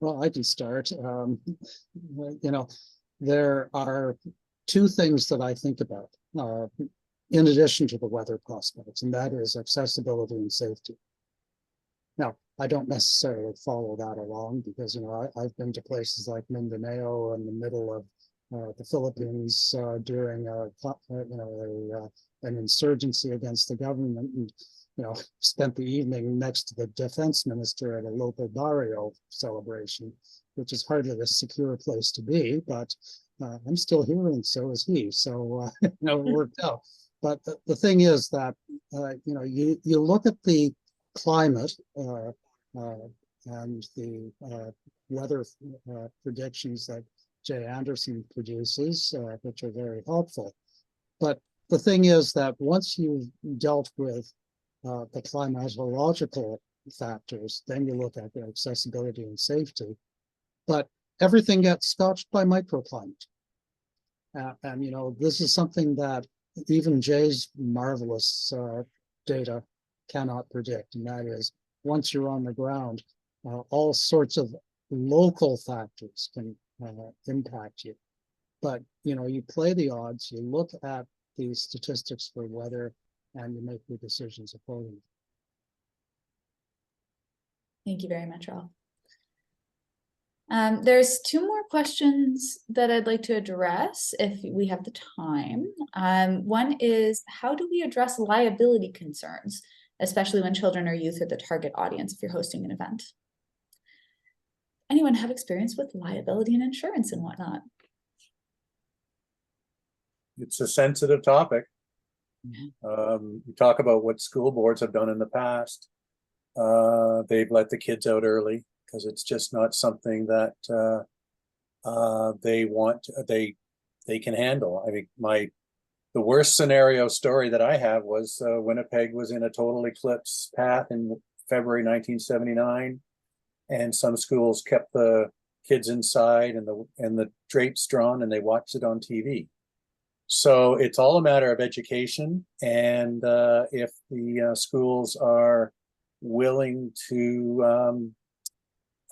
Well, I can start. There are two things that I think about in addition to the weather prospects, and that is accessibility and safety. Now, I don't necessarily follow that along because, I've been to places like Mindanao in the middle of the Philippines during an insurgency against the government, and spent the evening next to the defense minister at a local barrio celebration, which is hardly a secure place to be, but I'm still here and so is he. So, it worked out. But the thing is that, you look at the climate and the weather predictions that Jay Anderson produces, which are very helpful. But the thing is that once you've dealt with the climatological factors, then you look at the accessibility and safety. But everything gets scotched by microclimate. And this is something that even Jay's marvelous data cannot predict, and that is once you're on the ground, all sorts of local factors can impact you. But you play the odds, you look at the statistics for weather, and you make your decisions accordingly. Thank you very much, Ralph. There's two more questions that I'd like to address if we have the time. One is, how do we address liability concerns, especially when children or youth are the target audience if you're hosting an event? Anyone have experience with liability and insurance and whatnot? It's a sensitive topic. You talk about what school boards have done in the past. They've let the kids out early because it's just not something that they can handle. I think the worst scenario story that I have was Winnipeg was in a total eclipse path in February 1979, and some schools kept the kids inside and the drapes drawn, and they watched it on TV. So it's all a matter of education, and if the schools are willing to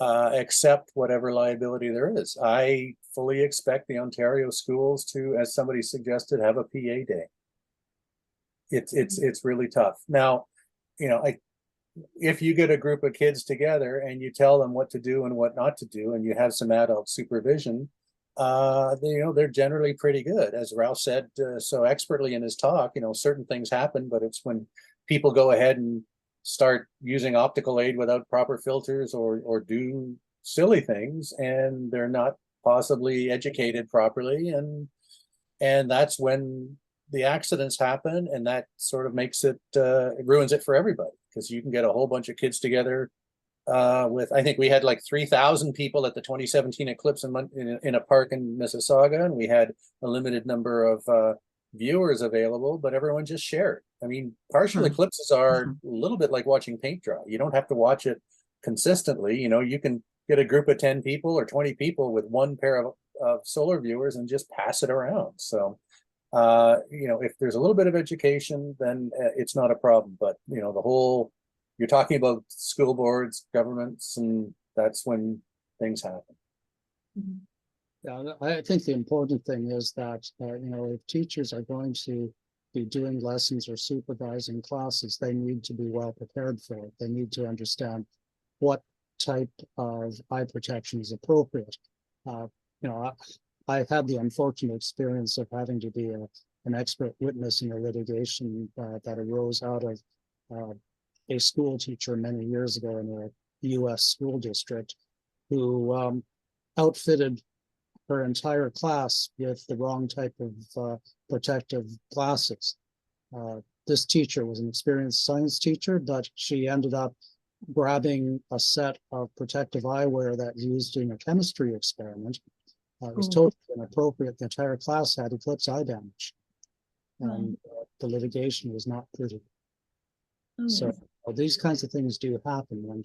accept whatever liability there is. I fully expect the Ontario schools to, as somebody suggested, have a PA day. It's really tough. Now, if you get a group of kids together and you tell them what to do and what not to do, and you have some adult supervision, they're generally pretty good. As Ralph said so expertly in his talk, certain things happen, but it's when people go ahead and start using optical aid without proper filters or do silly things, and they're not possibly educated properly, and that's when the accidents happen, and that sort of makes it ruins it for everybody, because you can get a whole bunch of kids together I think we had like 3,000 people at the 2017 eclipse in a park in Mississauga, and we had a limited number of viewers available, but everyone just shared. I mean, partial eclipses are a little bit like watching paint dry. You don't have to watch it consistently. You can get a group of 10 people or 20 people with one pair of solar viewers and just pass it around. So, if there's a little bit of education, then it's not a problem. But, you're talking about school boards, governments, and that's when things happen. Yeah, I think the important thing is that, if teachers are going to be doing lessons or supervising classes, they need to be well prepared for it. They need to understand what type of eye protection is appropriate. I had the unfortunate experience of having to be an expert witness in a litigation that arose out of a school teacher many years ago in a U.S. school district who outfitted her entire class with the wrong type of protective glasses. This teacher was an experienced science teacher, but she ended up grabbing a set of protective eyewear that used in a chemistry experiment. It was totally inappropriate. The entire class had eclipse eye damage, and the litigation was not pretty. So these kinds of things do happen when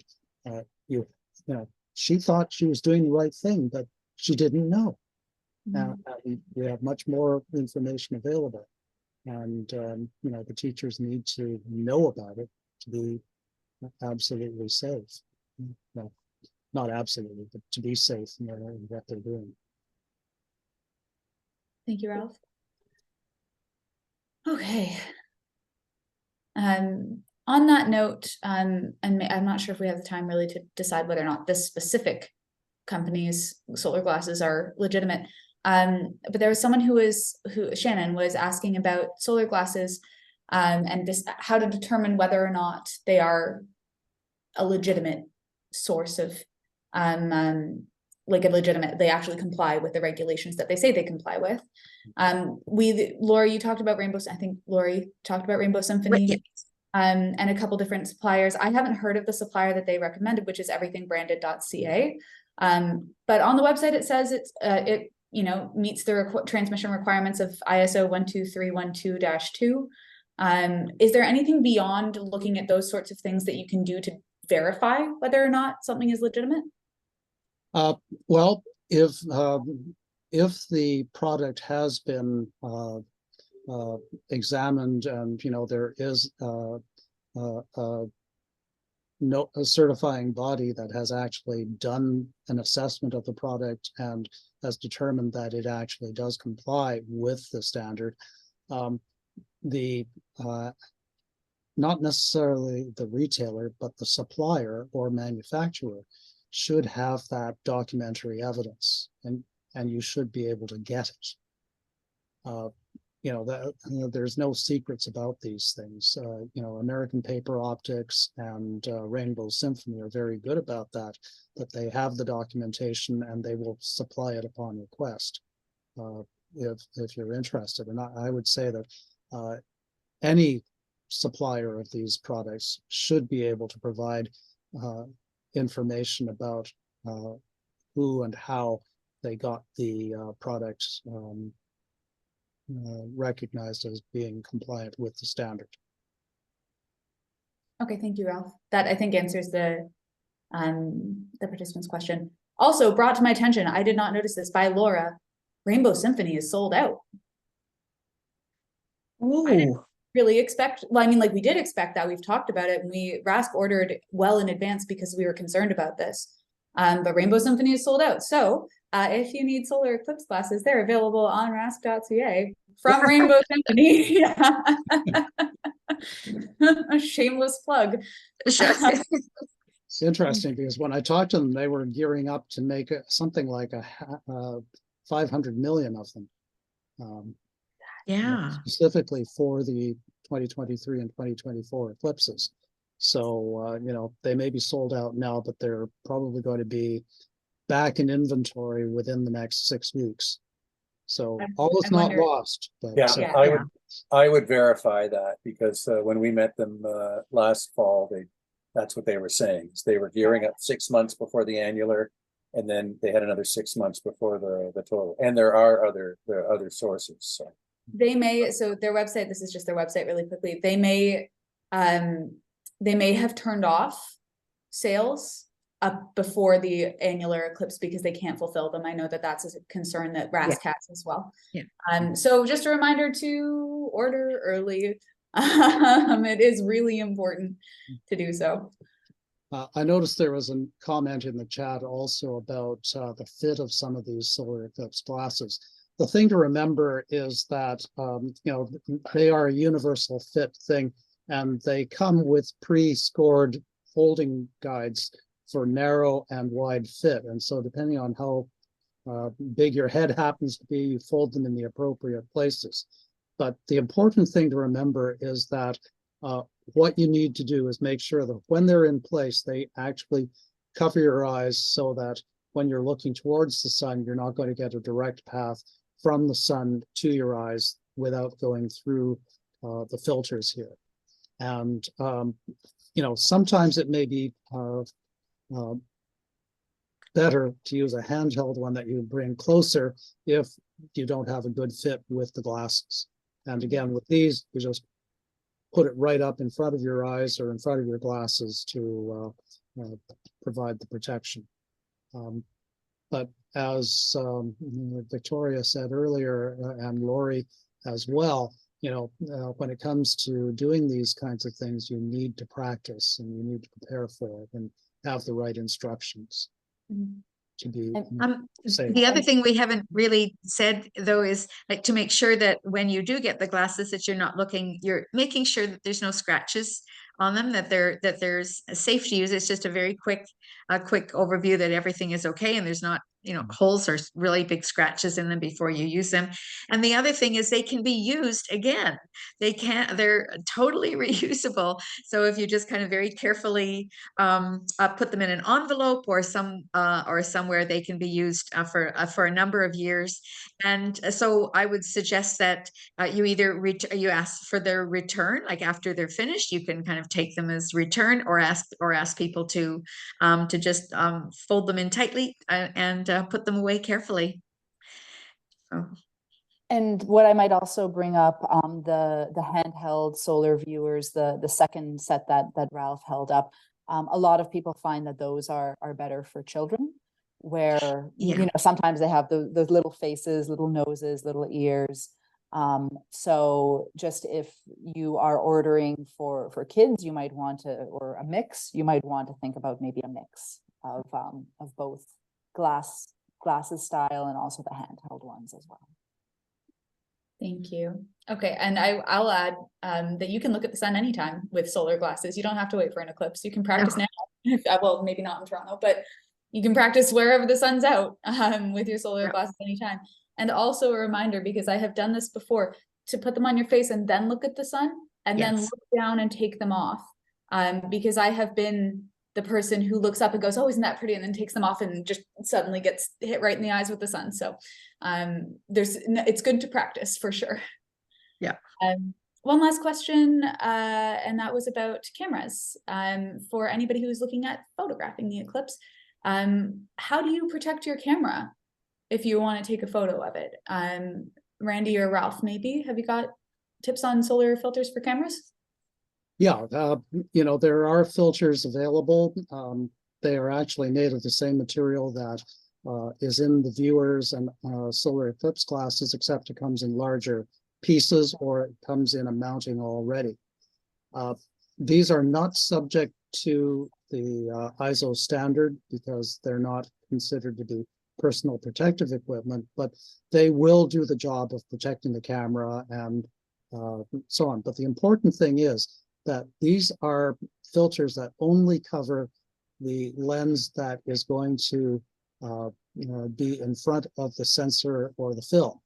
she thought she was doing the right thing, but she didn't know. We have much more information available, and the teachers need to know about it to be absolutely safe. Well, not absolutely, but to be safe in what they're doing. Thank you, Ralph. Okay. On that note, and I'm not sure if we have the time really to decide whether or not this specific company's solar glasses are legitimate. But there was someone who Shannon was asking about solar glasses and how to determine whether or not they are a legitimate source of they actually comply with the regulations that they say they comply with. Lauri, you talked about Rainbow. I think Lauri talked about Rainbow Symphony. Yeah. And a couple different suppliers. I haven't heard of the supplier that they recommended, which is everythingbranded.ca. But on the website, it says it meets the transmission requirements of ISO 12312-2. Is there anything beyond looking at those sorts of things that you can do to verify whether or not something is legitimate? Well, if the product has been examined, and there is a certifying body that has actually done an assessment of the product and has determined that it actually does comply with the standard, the not necessarily the retailer, but the supplier or manufacturer should have that documentary evidence, and you should be able to get it. There's no secrets about these things. American Paper Optics and Rainbow Symphony are very good about that they have the documentation and they will supply it upon request if you're interested. And I would say that any supplier of these products should be able to provide information about who and how they got the product recognized as being compliant with the standard. Okay, thank you, Ralph. That I think answers the participant's question. Also brought to my attention, I did not notice this, by Laura, Rainbow Symphony is sold out. I didn't really expect, well, I mean, like we did expect that, we've talked about it, and RASC ordered well in advance because we were concerned about this. But Rainbow Symphony is sold out. So if you need solar eclipse glasses, they're available on rasc.ca from Rainbow Symphony. A shameless plug. It's interesting because when I talked to them, they were gearing up to make something like 500 million of them. Specifically for the 2023 and 2024 eclipses. So, they may be sold out now, but they're probably going to be back in inventory within the next 6 weeks. So all is not lost. But I would verify that, because when we met them last fall, that's what they were saying. They were gearing up 6 months before the annular, and then they had another 6 months before the total. And there are other sources. So they may, so their website, this is just their website really quickly. They may have turned off sales up before the annular eclipse because they can't fulfill them. I know that that's a concern that RASC has as well. So just a reminder to order early. It is really important to do so. I noticed there was a comment in the chat also about the fit of some of these solar eclipse glasses. The thing to remember is that, they are a universal fit thing, and they come with pre-scored folding guides for narrow and wide fit. And so depending on how big your head happens to be, you fold them in the appropriate places. But the important thing to remember is that what you need to do is make sure that when they're in place, they actually cover your eyes so that when you're looking towards the sun, you're not going to get a direct path from the sun to your eyes without going through the filters here. And, sometimes it may be better to use a handheld one that you bring closer if you don't have a good fit with the glasses. And again, with these, you just put it right up in front of your eyes or in front of your glasses to provide the protection. But as Victoria said earlier, and Lauri as well, when it comes to doing these kinds of things, you need to practice and you need to prepare for it and have the right instructions to be safe. The other thing we haven't really said though is like to make sure that when you do get the glasses that you're making sure that there's no scratches on them, that there's safe to use. It's just a very quick overview that everything is okay and there's not holes or really big scratches in them before you use them. And the other thing is they can be used again. They're totally reusable. So if you just kind of very carefully put them in an envelope or somewhere, they can be used for a number of years. And so I would suggest that you either you ask for their return, like after they're finished, you can kind of take them as return, or ask people to just fold them in tightly and put them away carefully. And what I might also bring up, the handheld solar viewers, the second set that Ralph held up, a lot of people find that those are better for children, where sometimes they have those little faces, little noses, little ears. So just if you are ordering for kids, you might want to, or a mix, you might want to think about maybe a mix of both glasses style and also the handheld ones as well. Thank you. Okay, and I'll add that you can look at the sun anytime with solar glasses. You don't have to wait for an eclipse. You can practice now. Well, maybe not in Toronto, but you can practice wherever the sun's out with your solar glasses anytime. And also a reminder, because I have done this before, to put them on your face and then look at the sun and then look down and take them off. Because I have been the person who looks up and goes, oh, isn't that pretty? And then takes them off and just suddenly gets hit right in the eyes with the sun. So it's good to practice for sure. Yeah. One last question, and that was about cameras. For anybody who's looking at photographing the eclipse, how do you protect your camera if you want to take a photo of it? Randy or Ralph, maybe, have you got tips on solar filters for cameras? Yeah, you know, there are filters available. They are actually made of the same material that is in the viewers and solar eclipse glasses, except it comes in larger pieces or it comes in a mounting already. These are not subject to the ISO standard because they're not considered to be personal protective equipment, but they will do the job of protecting the camera and so on. But the important thing is that these are filters that only cover the lens that is going to be in front of the sensor or the film.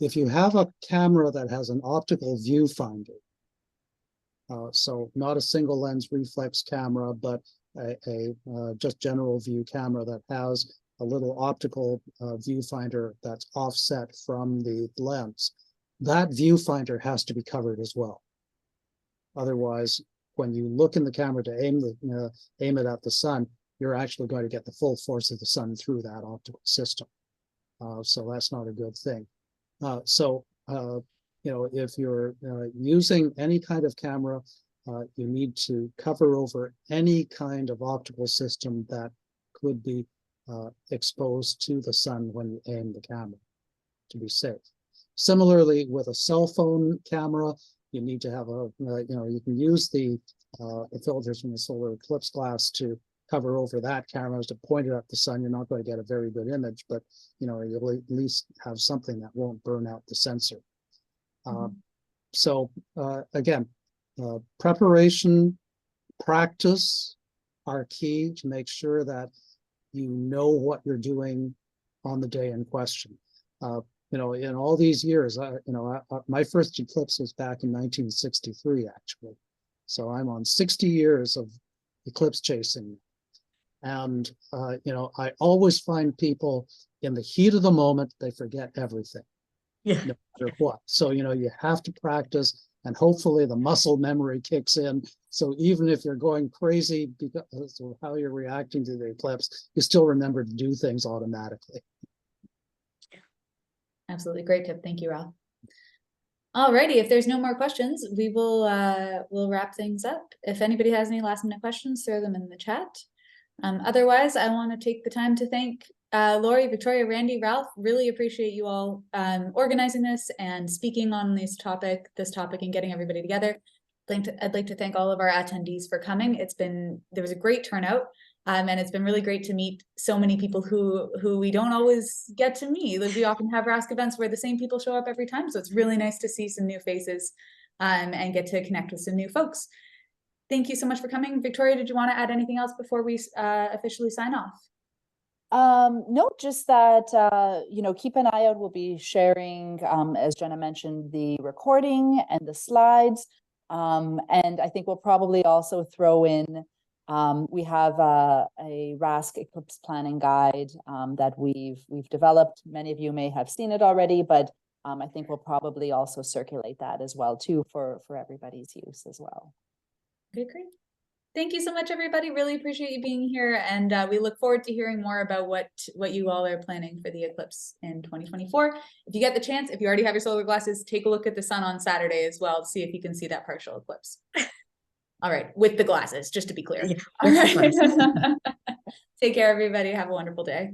If you have a camera that has an optical viewfinder, so not a single lens reflex camera, but a just general view camera that has a little optical viewfinder that's offset from the lens, that viewfinder has to be covered as well. Otherwise, when you look in the camera to aim it at the sun, you're actually going to get the full force of the sun through that optical system. So that's not a good thing. You know, if you're using any kind of camera, you need to cover over any kind of optical system that could be exposed to the sun when you aim the camera to be safe. Similarly, with a cell phone camera, you need to have a, you know, you can use the filters from the solar eclipse glass to cover over that camera to point it at the sun. You're not going to get a very good image, but you know, you'll at least have something that won't burn out the sensor. Again, preparation, practice are key to make sure that you know what you're doing on the day in question. You know, in all these years, my first eclipse was back in 1963, actually. So I'm on 60 years of eclipse chasing. And, you know, I always find people in the heat of the moment, they forget everything. Yeah. No matter what. So, you know, you have to practice and hopefully the muscle memory kicks in. So even if you're going crazy because of how you're reacting to the eclipse, you still remember to do things automatically. Absolutely. Great tip. Thank you, Ralph. Alrighty, if there's no more questions, we will we'll wrap things up. If anybody has any last minute questions, throw them in the chat. Otherwise, I want to take the time to thank Lauri, Victoria, Randy, Ralph. Really appreciate you all organizing this and speaking on this topic and getting everybody together. I'd like to thank all of our attendees for coming. There was a great turnout. And it's been really great to meet so many people who we don't always get to meet. Like we often have RASC events where the same people show up every time. So it's really nice to see some new faces and get to connect with some new folks. Thank you so much for coming. Victoria, did you want to add anything else before we officially sign off? No, just that, you know, keep an eye out. We'll be sharing, as Jenna mentioned, the recording and the slides. And I think we'll probably also throw in we have a RASC Eclipse Planning Guide that we've developed. Many of you may have seen it already, but I think we'll probably also circulate that as well too for everybody's use as well. Okay, great. Thank you so much, everybody. Really appreciate you being here, and we look forward to hearing more about what you all are planning for the eclipse in 2024. If you get the chance, if you already have your solar glasses, take a look at the sun on Saturday as well to see if you can see that partial eclipse. All right, with the glasses, just to be clear. Yeah, all right. Take care, everybody. Have a wonderful day.